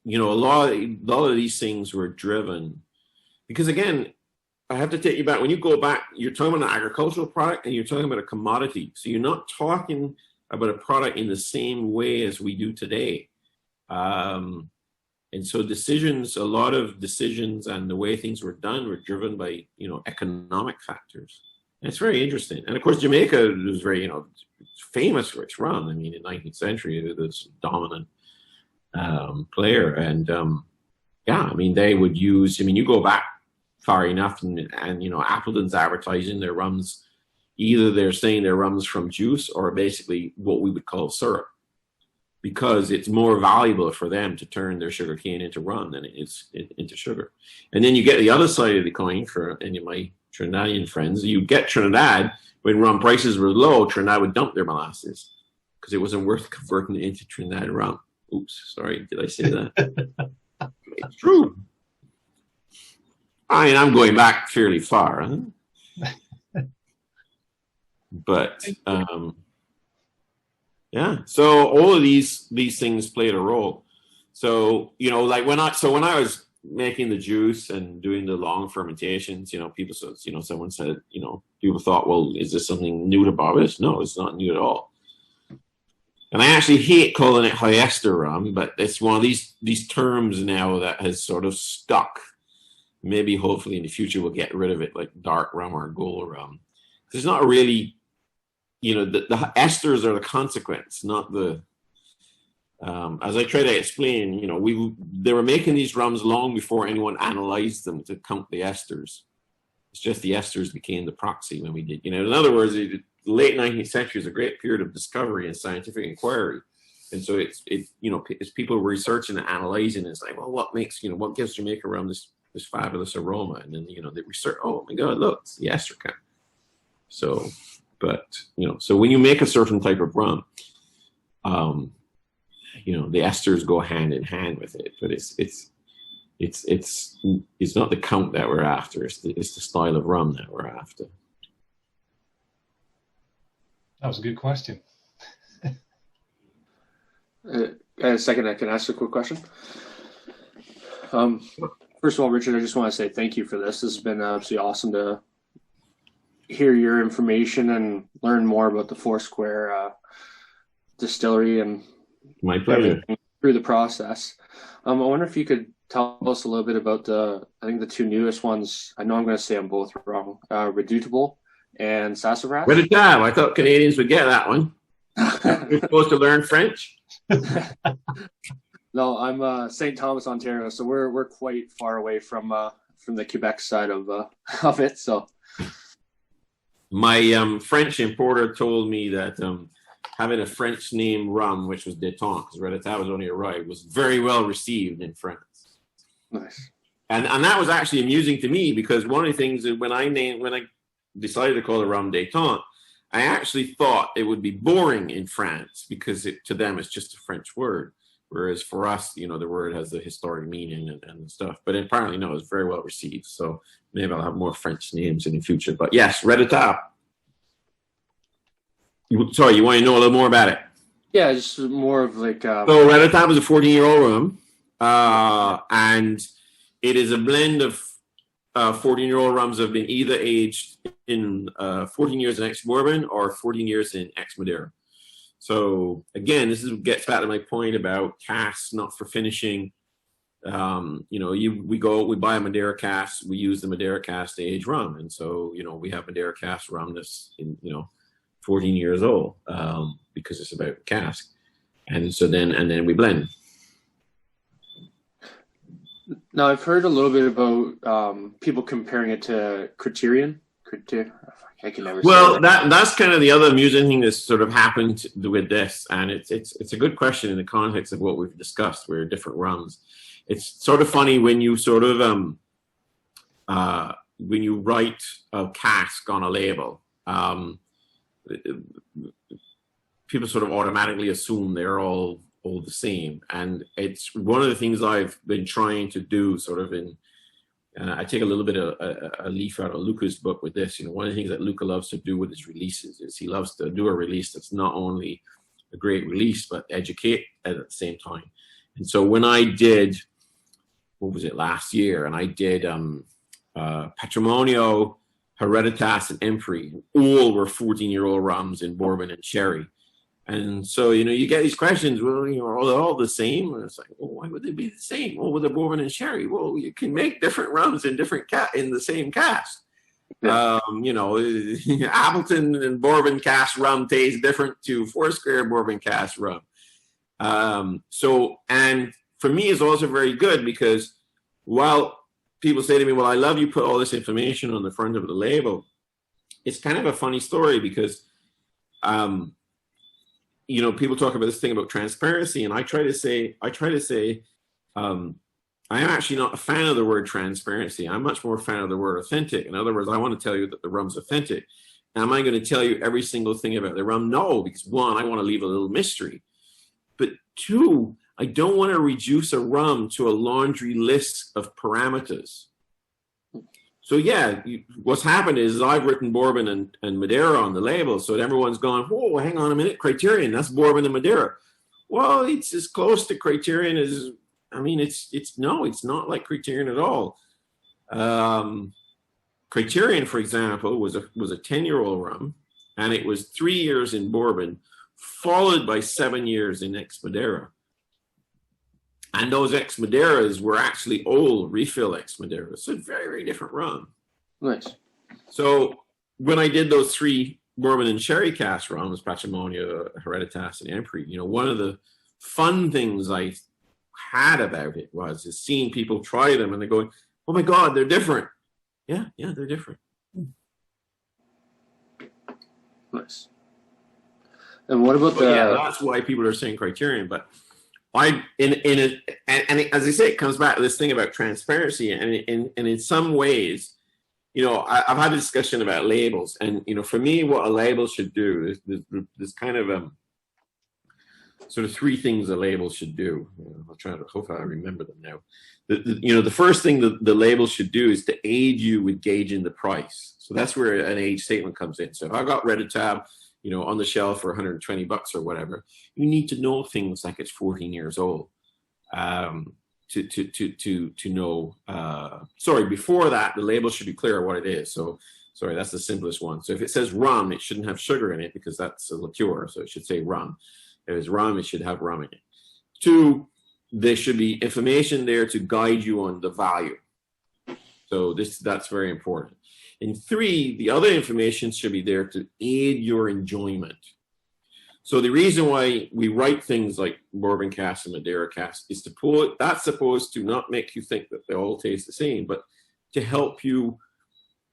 a lot of these things were driven because, again, I have to take you back. When you go back, you're talking about an agricultural product and you're talking about a commodity. So you're not talking about a product in the same way as we do today. And so a lot of decisions and the way things were done were driven by, economic factors. It's very interesting. And of course, Jamaica was very, famous for its rum. I mean, in the 19th century, it was a dominant player. And they would use, you go back far enough and Appleton's advertising their rums. Either they're saying their rums from juice or basically what we would call syrup, because it's more valuable for them to turn their sugar cane into rum than it is into sugar. And then you get the other side of the coin for any of my Trinidadian friends. You get Trinidad, when rum prices were low, Trinidad would dump their molasses because it wasn't worth converting it into Trinidad rum. Oops, sorry, did I say that? It's true. I'm going back fairly far. Huh? But so all of these things played a role. So when I was making the juice and doing the long fermentations, people said, someone said, people thought, well, is this something new to Barbados? No, it's not new at all. And I actually hate calling it high ester rum, but it's one of these terms now that has sort of stuck. Maybe hopefully in the future we'll get rid of it, like dark rum or gold rum. It's not really, the esters are the consequence, not the. As I try to explain, they were making these rums long before anyone analyzed them to count the esters. It's just the esters became the proxy when we did, in other words, the late 19th century is a great period of discovery and scientific inquiry. And so it's people researching and analyzing, and it's like, well, what gives Jamaica rum this fabulous aroma? And then, they research, oh my God, look, it's the ester count. So, but, so when you make a certain type of rum, the esters go hand in hand with it, but it's not the count that we're after. It's the style of rum that we're after. That was a good question. A second, I can ask a quick question. First of all, Richard, I just want to say thank you for this. This has been absolutely awesome to hear your information and learn more about the Foursquare distillery and my pleasure through the process. I wonder if you could tell us a little bit about I think the two newest ones. I know I'm going to say them both wrong. Redoutable and Sassafras. Redoutable. I thought Canadians would get that one. You're supposed to learn French. No, I'm St. Thomas, Ontario, so we're quite far away from the Quebec side of it. So my French importer told me that having a French name rum, which was Détente, because Redoutable was only arrived, was very well received in France. Nice. And that was actually amusing to me, because one of the things that when I decided to call the rum Détente, I actually thought it would be boring in France, because to them it's just a French word, whereas for us, the word has a historic meaning and stuff. But apparently, no, it's very well received. So maybe I'll have more French names in the future. But yes, Redoutable. Sorry, you want to know a little more about it? Yeah, just more of like. So Redoutable is a 14-year-old rum, and it is a blend of 14-year-old rums that have been either aged in 14 years in ex-bourbon or 14 years in ex-Madeira. So again, this gets back to my point about casks, not for finishing. We buy a Madeira cask, we use the Madeira cask to age rum, and so we have Madeira cask rum that's 14 years old because it's about cask, and so then we blend. Now, I've heard a little bit about people comparing it to Criterion. I can never. Well, that's kind of the other amusing thing that's sort of happened with this, and it's a good question in the context of what we've discussed. We're different rums. It's sort of funny when you sort of when you write a cask on a label. People sort of automatically assume they're all the same, and it's one of the things I've been trying to do sort of I take a little bit of a leaf out of Luca's book with this. One of the things that Luca loves to do with his releases is he loves to do a release that's not only a great release, but educate at the same time. And so when I did, what was it, last year, and I did Patrimonio, Hereditas, and Empire, all were 14-year-old rums in bourbon and sherry. And so, you get these questions, well, are they all the same? And it's like, well, why would they be the same? Well, with the bourbon and sherry, well, you can make different rums in in the same cask. Yeah. Appleton and bourbon cask rum tastes different to Foursquare bourbon cask rum. And for me, it's also very good because while people say to me, well, I love you put all this information on the front of the label, it's kind of a funny story because, people talk about this thing about transparency, and I try to say, I'm actually not a fan of the word transparency. I'm much more a fan of the word authentic. In other words, I want to tell you that the rum's authentic. Am I going to tell you every single thing about the rum? No, because one, I want to leave a little mystery. But two, I don't want to reduce a rum to a laundry list of parameters. So yeah, what's happened is I've written bourbon and Madeira on the label, so everyone's gone, whoa, hang on a minute, Criterion, that's bourbon and Madeira. Well, it's as close to Criterion as, it's not like Criterion at all. Criterion, for example, was a 10-year-old rum, and it was 3 years in bourbon, followed by 7 years in ex-Madeira. And those ex-Madeiras were actually old refill ex-Madeiras. So very, very different rum. Nice. So when I did those 3 bourbon and sherry cask rums, Patrimonio, Hereditas, and Empire, one of the fun things I had about it was seeing people try them and they're going, oh my God, they're different. Yeah, they're different. Nice. And what about yeah, that's why people are saying criterion. But and as I say, it comes back to this thing about transparency. And in some ways, I've had a discussion about labels, and for me, what a label should do is there's kind of sort of three things a label should do. I'll try to hopefully I remember them now. The first thing the label should do is to aid you with gauging the price. So that's where an age statement comes in. So if I got Red Tab, on the shelf for $120 or whatever, you need to know things like it's 14 years old. To know. Sorry, before that, the label should be clear what it is. So, sorry, that's the simplest one. So if it says rum, it shouldn't have sugar in it because that's a liqueur. So it should say rum. If it's rum, it should have rum in it. 2, there should be information there to guide you on the value. So that's very important. And 3, the other information should be there to aid your enjoyment. So the reason why we write things like bourbon cask and Madeira cask is that's supposed to not make you think that they all taste the same, but to help you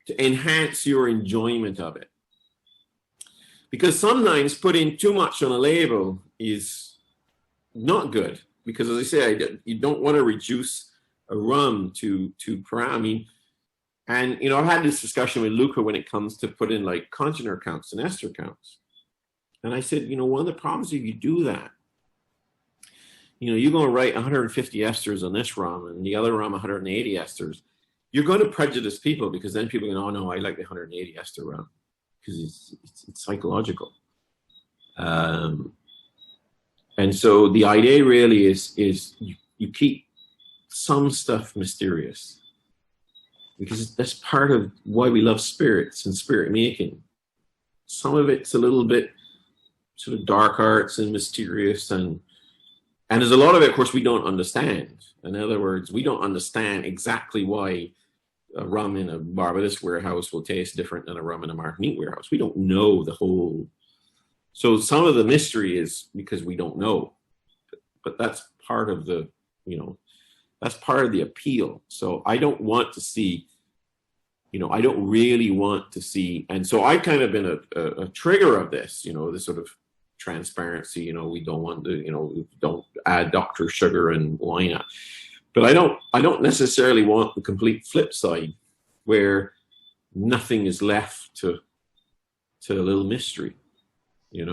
to enhance your enjoyment of it. Because sometimes putting too much on a label is not good. Because as I say, you don't want to reduce a rum to parameter. And I've had this discussion with Luca when it comes to putting like congener counts and ester counts. And I said, one of the problems if you do that, you're going to write 150 esters on this rum and the other rum 180 esters. You're going to prejudice people because then people are going, oh no, I like the 180 ester rum because it's psychological. And so the idea really is you keep some stuff mysterious because that's part of why we love spirits and spirit making. Some of it's a little bit sort of dark arts and mysterious, and there's a lot of it, of course, we don't understand. In other words, we don't understand exactly why a rum in a Barbados warehouse will taste different than a rum in a Martinique warehouse. We don't know the whole. So some of the mystery is because we don't know, but that's part of the, that's part of the appeal. So I don't want to see, I don't really want to see, and so I've kind of been a trigger of this, this sort of transparency, we don't want to, don't add Dr. Sugar and wine. But I don't necessarily want the complete flip side where nothing is left to a little mystery, I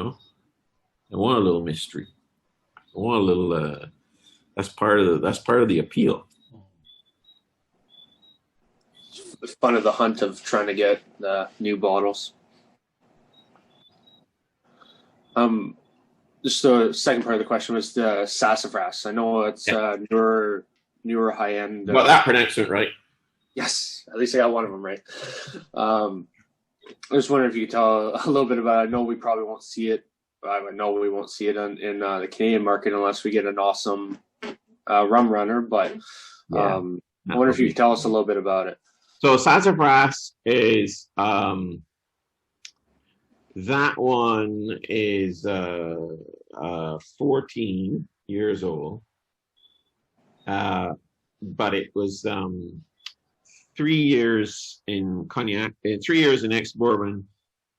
want a little mystery. I want a little, that's part of the appeal. It's fun of the hunt of trying to get new bottles. Just the second part of the question was the sassafras. I know it's newer high end. Well, that pronouncement right. Yes, at least I got one of them right. I was wondering if you could tell a little bit about it. I know we probably won't see it. I know we won't see it in the Canadian market unless we get an awesome rum runner. But I wonder if you could tell us a little bit about it. So sassafras is that one is 14 years old, but it was 3 years in cognac, 3 years in ex-bourbon,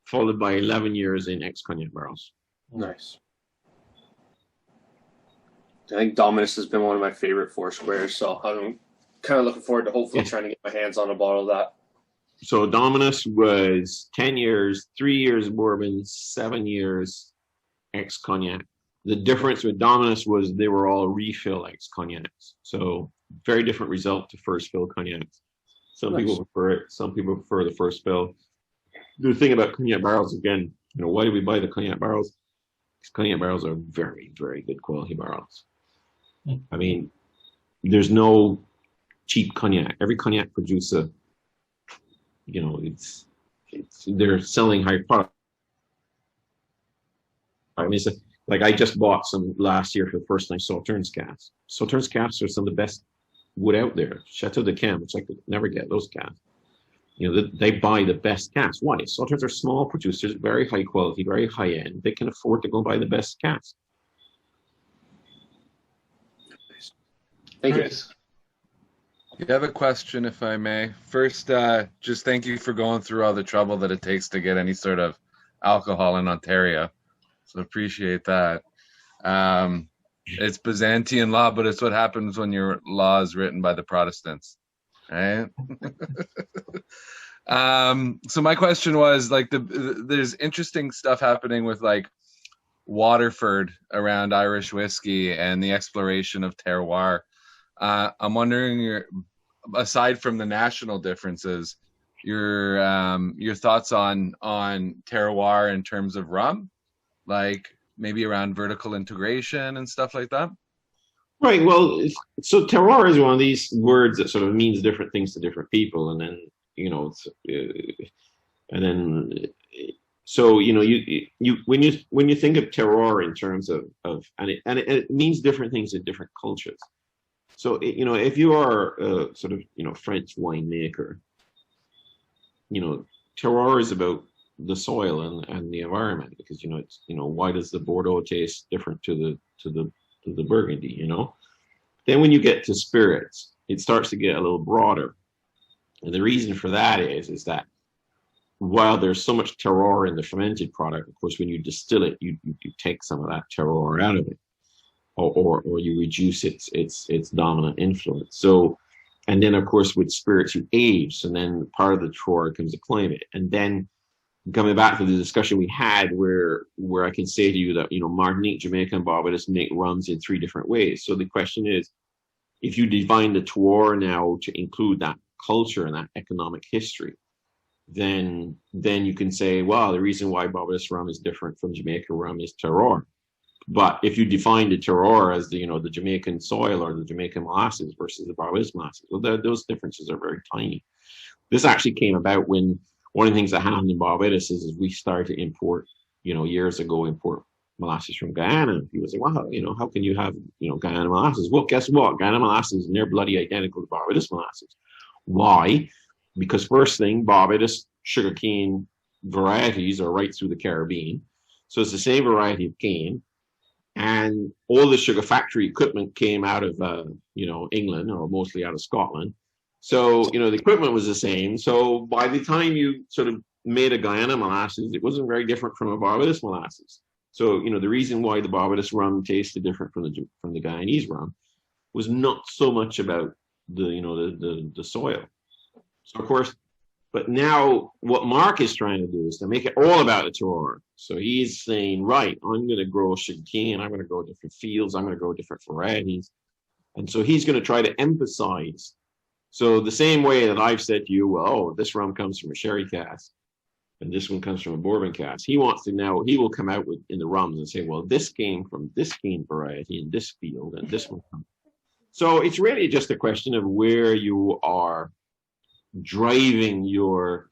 followed by 11 years in ex-cognac barrels. Nice. I think Dominus has been one of my favorite Foursquares, so I'm kind of looking forward to hopefully trying to get my hands on a bottle of that. So Dominus was 10 years, 3 years bourbon, 7 years ex-cognac. The difference with Dominus was they were all refill ex-cognacs. So very different result to first fill cognacs. Some people prefer it. Some people prefer the first fill. The thing about cognac barrels, again, why do we buy the cognac barrels? Because cognac barrels are very, very good quality barrels. I mean, there's no cheap cognac. Every cognac producer, they're selling high product. I mean, like I just bought some last year for the first time, Sauternes casks. Sauternes casks are some of the best wood out there. Chateau de Cam, which I could never get those casks. They buy the best casks. Why? Sauternes are small producers, very high quality, very high end. They can afford to go buy the best casks. Thank you. You have a question, if I may. First, just thank you for going through all the trouble that it takes to get any sort of alcohol in Ontario. So appreciate that. It's Byzantine law, but it's what happens when your law is written by the Protestants, right? So my question was like there's interesting stuff happening with like Waterford around Irish whiskey and the exploration of terroir. I'm wondering, aside from the national differences, your thoughts on terroir in terms of rum, like maybe around vertical integration and stuff like that. Right. Well, so terroir is one of these words that sort of means different things to different people, and then so you when you think of terroir in terms of it means different things in different cultures. So if you are a sort of French winemaker, terroir is about the soil and the environment, because it's why does the Bordeaux taste different to the Burgundy? Then when you get to spirits, it starts to get a little broader, and the reason for that is that while there's so much terroir in the fermented product, of course, when you distill it, you take some of that terroir out of it, or you reduce its dominant influence. So, and then of course with spirits you age, and then part of the terroir comes to climate. And then coming back to the discussion we had, where I can say to you that Martinique, Jamaica, and Barbados make rums in 3 different ways. So the question is, if you define the terroir now to include that culture and that economic history, then you can say, well, the reason why Barbados rum is different from Jamaica rum is terroir. But if you define the terroir as the Jamaican soil or the Jamaican molasses versus the Barbados molasses, well, those differences are very tiny. This actually came about when one of the things that happened in Barbados is we started to import, years ago, import molasses from Guyana. People say, well, how can you have, Guyana molasses? Well, guess what? Guyana molasses is near bloody identical to Barbados molasses. Why? Because first thing, Barbados sugarcane varieties are right through the Caribbean. So it's the same variety of cane. And all the sugar factory equipment came out of, England, or mostly out of Scotland. So, the equipment was the same. So by the time you sort of made a Guyana molasses, it wasn't very different from a Barbados molasses. So, the reason why the Barbados rum tasted different from the Guyanese rum was not so much about the soil. So of course, but now what Mark is trying to do is to make it all about the terroir. So he's saying, right, I'm going to grow sugarcane, I'm going to grow different fields, I'm going to grow different varieties. And so he's going to try to emphasize. So the same way that I've said to you, well, this rum comes from a sherry cask, and this one comes from a bourbon cask. He wants to now, he will come out in the rums and say, well, this came from this cane variety in this field, and this one comes. So it's really just a question of where you are driving your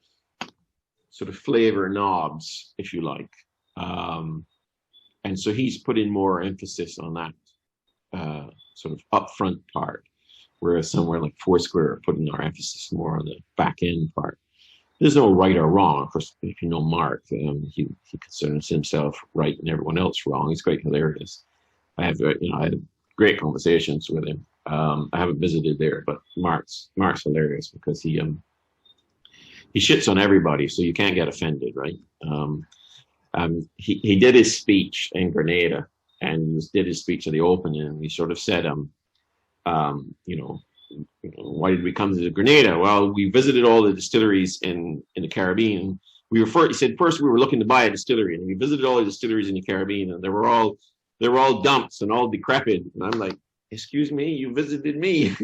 sort of flavor knobs, if you like. And so he's putting more emphasis on that sort of upfront part, whereas somewhere like Foursquare are putting our emphasis more on the back end part. There's no right or wrong. Of course, if you know Mark, he considers himself right and everyone else wrong. He's quite hilarious. I had great conversations with him. I haven't visited there, but Mark's hilarious because he shits on everybody, so you can't get offended, right? He did his speech in Grenada, and he did his speech at the opening, and he sort of said, why did we come to Grenada? Well, we visited all the distilleries in the Caribbean. He said first we were looking to buy a distillery, and we visited all the distilleries in the Caribbean, and they were all dumps and all decrepit. And I'm like, excuse me, you visited me.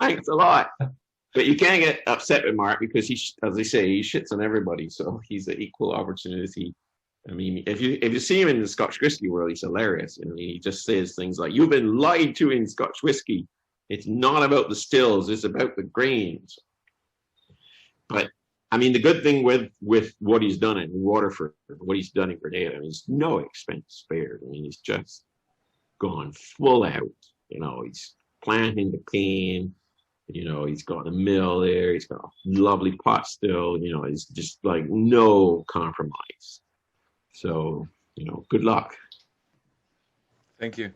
Thanks a lot. But you can't get upset with Mark because as they say, he shits on everybody. So he's an equal opportunity. I mean, if you see him in the Scotch whiskey world, he's hilarious. He just says things like, you've been lied to in Scotch whiskey. It's not about the stills, it's about the grains. But I mean, the good thing with what he's done in Waterford, what he's done in Grenada, I mean, he's no expense spared. I mean, he's just gone full out. He's planting the cane. He's got a mill there. He's got a lovely pot still. It's just like no compromise. So, good luck. Thank you.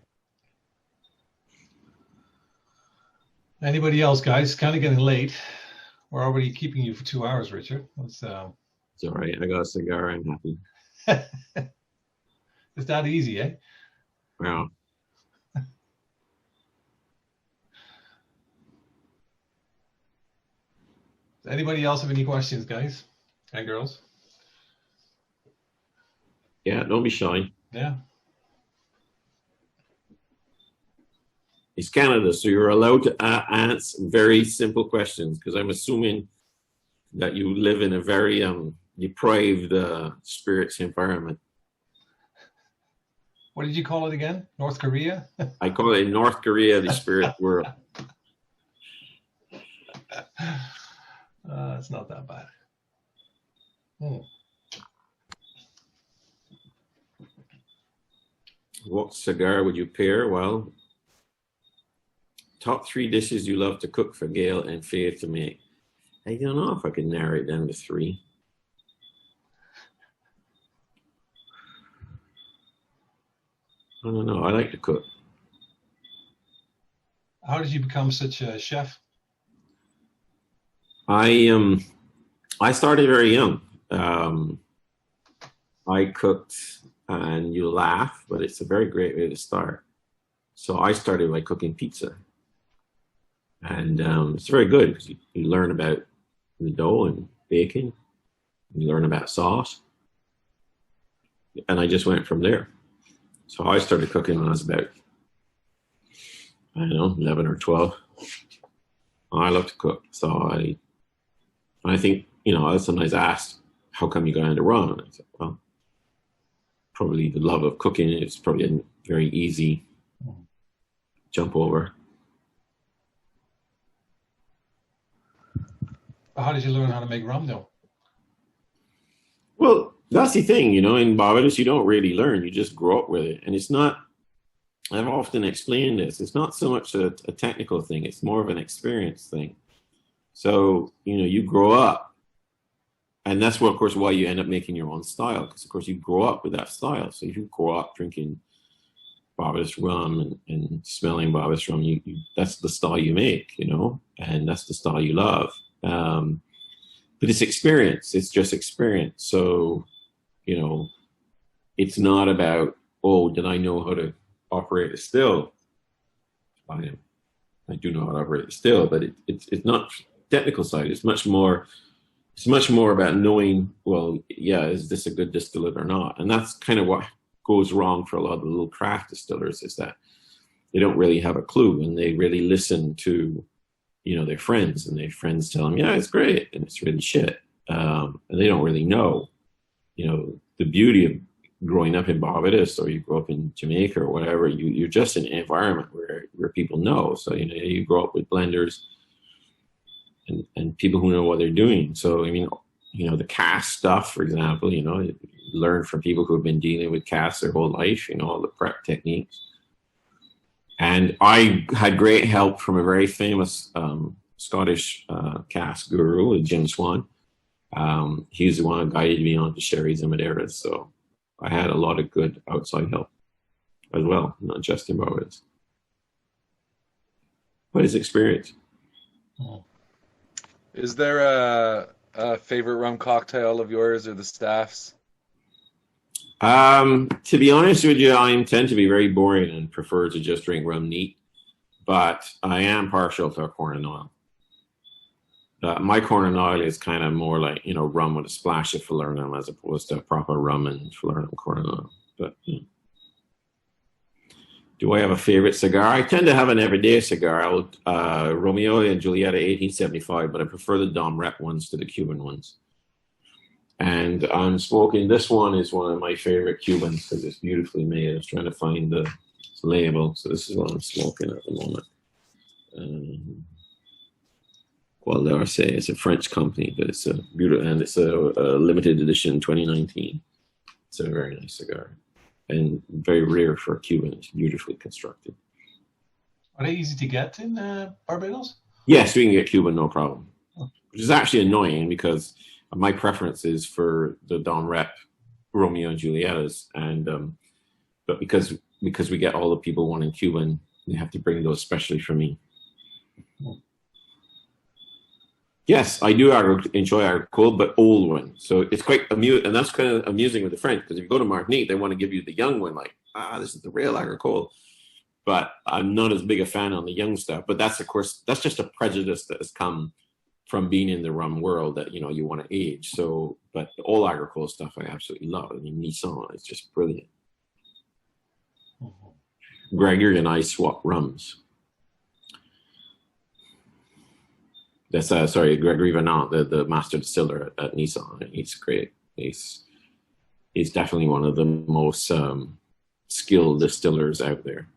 Anybody else, guys? It's kind of getting late. We're already keeping you for 2 hours, Richard. It's all right. I got a cigar. I'm happy. It's that easy, eh? Wow. Does anybody else have any questions, guys and girls? Yeah, don't be shy. Yeah. It's Canada, so you're allowed to answer very simple questions, because I'm assuming that you live in a very deprived spirits environment. What did you call it again? North Korea? I call it North Korea, the spirit world. It's not that bad. What cigar would you pair? Well, top 3 dishes you love to cook for Gail and Faye to make. I don't know if I can narrow it down to 3. I don't know. I like to cook. How did you become such a chef? I started very young. I cooked, and you laugh, but it's a very great way to start. So I started by cooking pizza. And it's very good because you learn about the dough and baking. You learn about sauce. And I just went from there. So I started cooking when I was about, I don't know, 11 or 12. I love to cook. So I think, I was sometimes asked, how come you got into rum? And I said, well, probably the love of cooking. It's probably a very easy jump over. How did you learn how to make rum, though? Well, that's the thing, in Barbados, you don't really learn. You just grow up with it. And it's not, I've often explained this, it's not so much a technical thing. It's more of an experience thing. So, you grow up. And that's of course, why you end up making your own style. Because, of course, you grow up with that style. So if you grow up drinking Barbados rum and smelling Barbados rum, that's the style you make, and that's the style you love. But it's experience. It's just experience. So, it's not about, did I know how to operate a still? I do know how to operate a still, but it's not technical side. It's much more about knowing, is this a good distillate or not? And that's kind of what goes wrong for a lot of the little craft distillers, is that they don't really have a clue, and they really listen to their friends, and their friends tell them, yeah, it's great, and it's really shit. And they don't really know, the beauty of growing up in Barbados, or you grow up in Jamaica or whatever, you're just in an environment where people know. So, you grow up with blenders and people who know what they're doing. So, the cask stuff, for example, you learn from people who have been dealing with casks their whole life, all the prep techniques. And I had great help from a very famous Scottish cask guru, Jim Swan. He's the one who guided me on to sherries and Madeiras. So I had a lot of good outside help as well, not just in Barbados. But it's experience. Is there a favorite rum cocktail of yours or the staff's? To be honest with you, I tend to be very boring and prefer to just drink rum neat. But I am partial to a corn and oil. My corn and oil is kind of more like, rum with a splash of falernum as opposed to a proper rum and falernum corn and oil. But do I have a favorite cigar? I tend to have an everyday cigar. Romeo and Julieta 1875, but I prefer the Dom Rep ones to the Cuban ones. And I'm smoking, this one is one of my favorite Cubans because it's beautifully made. I was trying to find the label. So this is what I'm smoking at the moment. Dare I say, it's a French company, but it's a beautiful, and it's a limited edition 2019. It's a very nice cigar and very rare for a Cuban. It's beautifully constructed. Are they easy to get in Barbados? Yes, we can get Cuban, no problem. Which is actually annoying because my preference is for the Dom Rep Romeo and Julietas, and but because we get all the people wanting Cuban, we have to bring those specially for me. Yes, I do enjoy agricole, but old one. So it's quite amusing, and that's kind of amusing with the French, because if you go to Martinique, they want to give you the young one, like, this is the real agricole. But I'm not as big a fan on the young stuff. But that's, of course, that's just a prejudice that has come from being in the rum world, that, you know, you want to age. So, but the old agricole stuff I absolutely love. I mean, Nissan is just brilliant. Gregory and I swap rums. That's sorry, Gregory Venant, the master distiller at Nissan. He's great. He's definitely one of the most skilled distillers out there.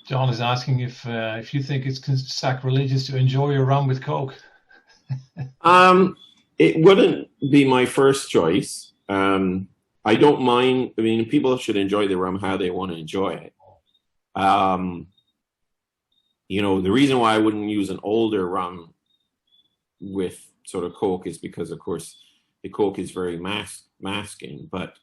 John is asking if you think it's sacrilegious to enjoy your rum with Coke. It wouldn't be my first choice. I don't mind. I mean, people should enjoy the rum how they want to enjoy it. You know, the reason why I wouldn't use an older rum with sort of Coke is because, of course, the Coke is very masking. But,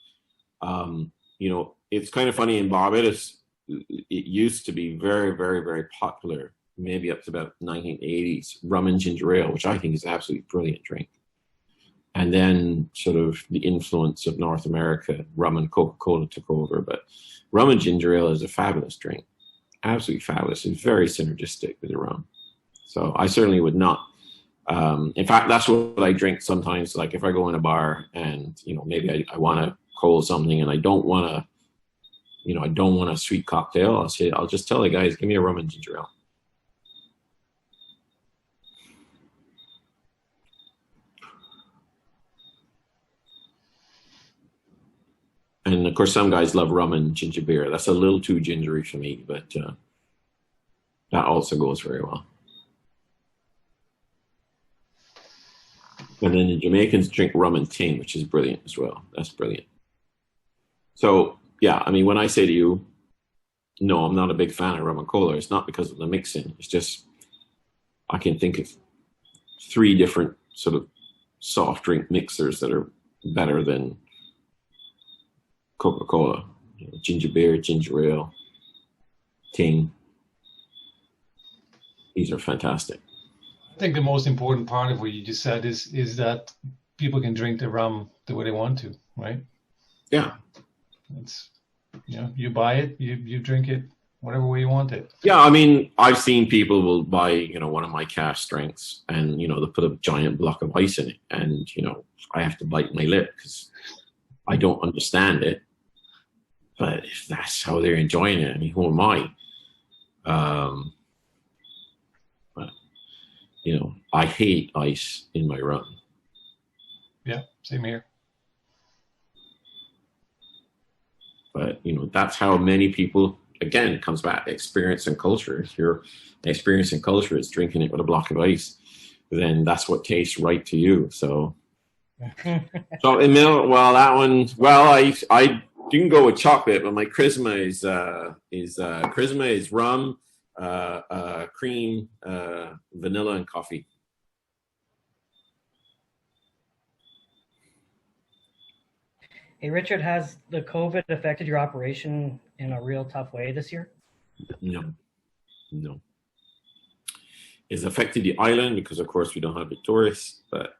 you know, it's kind of funny in Barbados. It used to be very, very, very popular, maybe up to about 1980s, rum and ginger ale, which I think is an absolutely brilliant drink. And then sort of the influence of North America, rum and Coca-Cola took over. But rum and ginger ale is a fabulous drink, absolutely fabulous. It's very synergistic with the rum. So I certainly would not. In fact, that's what I drink sometimes. Like if I go in a bar and, you know, maybe I want to call something and I don't want to, you know, I don't want a sweet cocktail. I'll just tell the guys, give me a rum and ginger ale. And of course, some guys love rum and ginger beer. That's a little too gingery for me, but that also goes very well. And then the Jamaicans drink rum and ting, which is brilliant as well. That's brilliant. So, yeah, I mean, when I say to you, no, I'm not a big fan of rum and cola, it's not because of the mixing. It's just, I can think of 3 different sort of soft drink mixers that are better than Coca-Cola. You know, ginger beer, ginger ale, ting. These are fantastic. I think the most important part of what you just said is that people can drink the rum the way they want to, right? Yeah. It's, you know, you buy it, you drink it whatever way you want it. Yeah, I mean, I've seen people will buy, you know, one of my cask strengths and, you know, they'll put a giant block of ice in it and, you know, I have to bite my lip because I don't understand it. But if that's how they're enjoying it, I mean, who am I? But, you know, I hate ice in my rum. Yeah, same here. But, you know, that's how many people, again, it comes back to experience and culture. If your experience and culture is drinking it with a block of ice, then that's what tastes right to you. So, Emil, well, that one, well, I didn't go with chocolate, but my charisma is rum, cream, vanilla, and coffee. Hey, Richard, has the COVID affected your operation in a real tough way this year? No. It's affected the island because, of course, we don't have the tourists. But,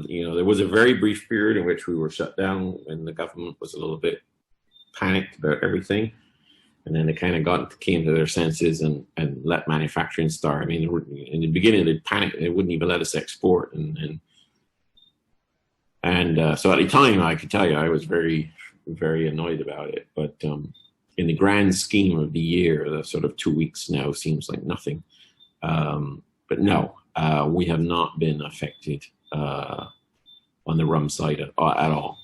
you know, there was a very brief period in which we were shut down when the government was a little bit panicked about everything. And then they kind of came to their senses and let manufacturing start. I mean, in the beginning, they panicked. They wouldn't even let us export. And so at the time, I could tell you, I was very, very annoyed about it. But in the grand scheme of the year, the sort of 2 weeks now seems like nothing. But no, we have not been affected on the rum side at all.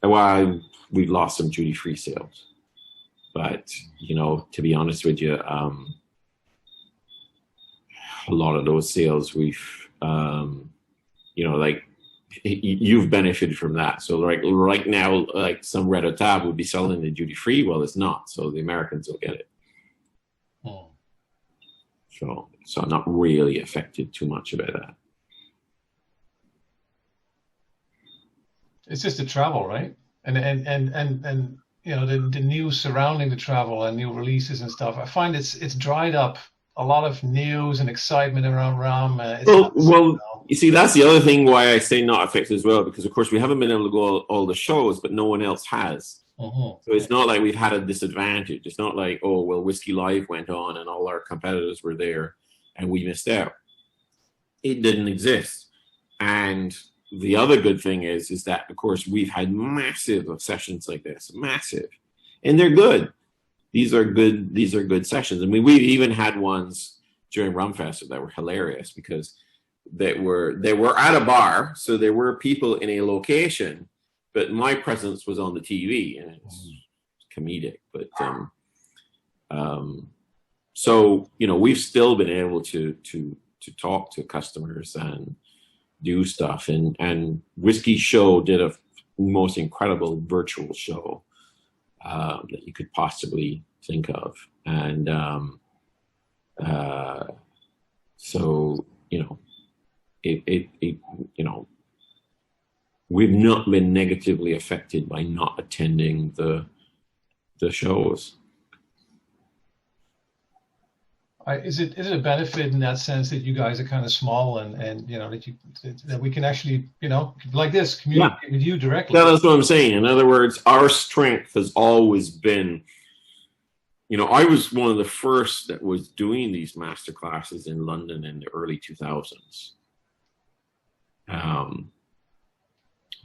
Well, we've lost some duty-free sales. But, you know, to be honest with you, a lot of those sales we've, you know, like, you've benefited from that. So like right now, like some Red Tab would be selling the duty free. Well, it's not. So the Americans will get it. Oh. So I'm not really affected too much about that. It's just the travel, right? And you know, the news surrounding the travel and new releases and stuff. I find it's dried up a lot of news and excitement around rum. Well, you see, that's the other thing why I say not affected as well, because of course we haven't been able to go all the shows, but no one else has. So it's not like we've had a disadvantage. It's not like, oh, well, Whiskey Live went on and all our competitors were there and we missed out. It didn't exist. And the other good thing is that, of course, we've had massive sessions like this, massive, and they're good. These are good sessions. I mean, we've even had ones during Rum Fest that were hilarious because they were at a bar, so there were people in a location, but my presence was on the TV, and it's comedic. But so you know, we've still been able to talk to customers and do stuff, and Whiskey Show did a most incredible virtual show that you could possibly think of, and so you know, it you know, we've not been negatively affected by not attending the shows. Is it a benefit in that sense that you guys are kind of small and you know that we can actually, you know, like this, communicate with you directly? That's what I'm saying. In other words, our strength has always been, you know, I was one of the first that was doing these master classes in London in the early 2000s.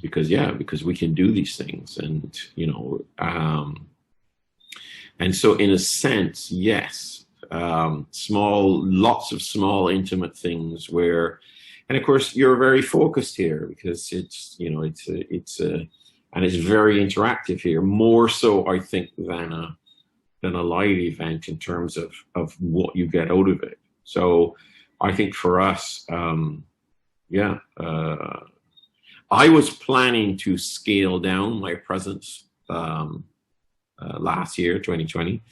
Because we can do these things, and you know, and so in a sense, yes. Lots of small intimate things where, and of course you're very focused here because it's, you know, it's and it's very interactive here, more so I think than a live event in terms of what you get out of it. So I think for us, I was planning to scale down my presence last year, 2020.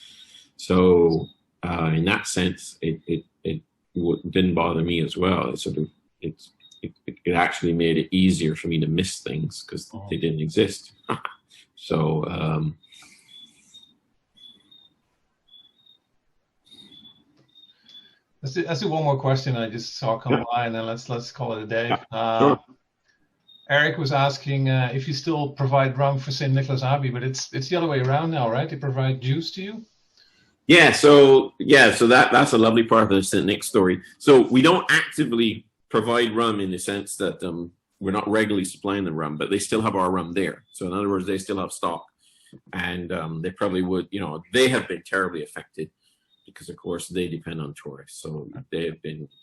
So in that sense, it didn't bother me as well. It actually made it easier for me to miss things because they didn't exist. So let's do one more question. I just saw come by, and then let's call it a day. Sure. Eric was asking if you still provide rum for St. Nicholas Abbey, but it's the other way around now, right? They provide juice to you. Yeah, so that's a lovely part of the St. Nick story. So we don't actively provide rum in the sense that we're not regularly supplying them rum, but they still have our rum there. So in other words, they still have stock, and they probably would, you know, they have been terribly affected because of course they depend on tourists. So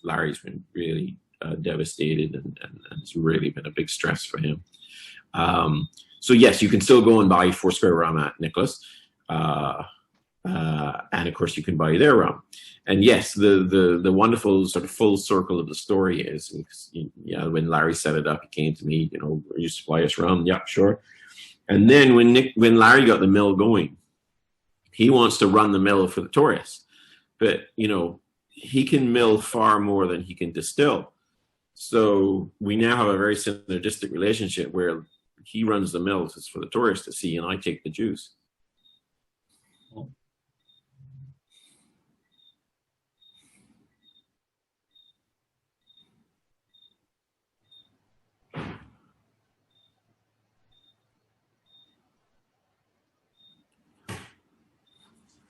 Larry's been really devastated, and it's really been a big stress for him. So yes, you can still go and buy Foursquare rum at Nicholas. And of course you can buy their rum. And yes, the wonderful sort of full circle of the story is, when Larry set it up, he came to me, you know, you supply us rum? Yeah, sure. And then when Larry got the mill going, he wants to run the mill for the tourists. But, you know, he can mill far more than he can distill. So we now have a very synergistic relationship where he runs the mills, it's for the tourists to see, and I take the juice.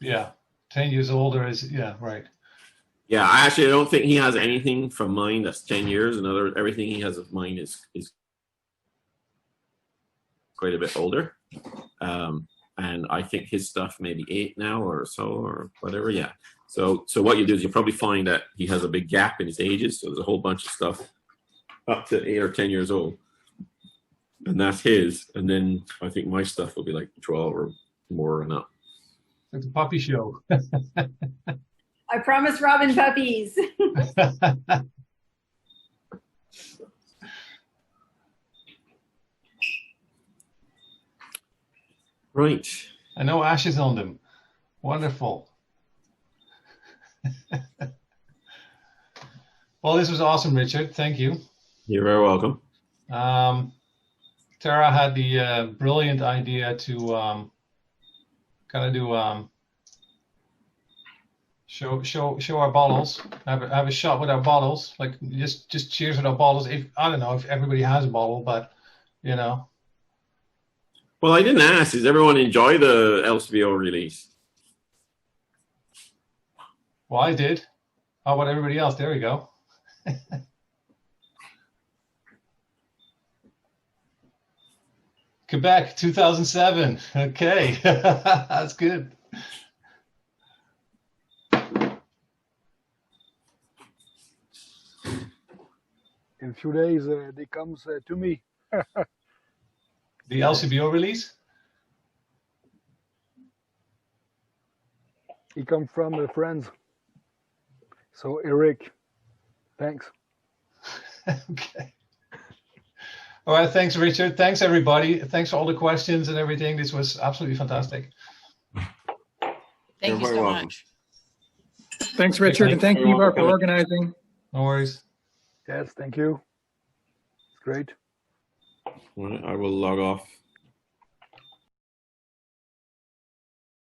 Yeah, 10 years older is, yeah, right. Yeah, I don't think he has anything from mine that's 10 years. Everything he has of mine is quite a bit older. And I think his stuff maybe 8 now or so or whatever. Yeah. So what you do is you probably find that he has a big gap in his ages. So there's a whole bunch of stuff up to 8 or 10 years old. And that's his. And then I think my stuff will be like 12 or more and up. It's a puppy show. I promise Robin puppies. Right. I know ashes on them. Wonderful. Well, this was awesome, Richard. Thank you. You're very welcome. Tara had the brilliant idea to Gotta do show our bottles. Have a shot with our bottles. Like just cheers with our bottles. If I don't know if everybody has a bottle, but you know. Well, I didn't ask. Does everyone enjoy the LCBO release? Well, I did. How about everybody else? There we go. Quebec, 2007. Okay, that's good. In a few days, they comes to me. The LCBO release? He come from the friends. So Eric, thanks. Okay. All right, thanks, Richard. Thanks, everybody. Thanks for all the questions and everything. This was absolutely fantastic. Thank you so much. Thanks, Richard, and thank you, Ivar, for organizing. No worries. Yes, thank you. It's great. All right, I will log off.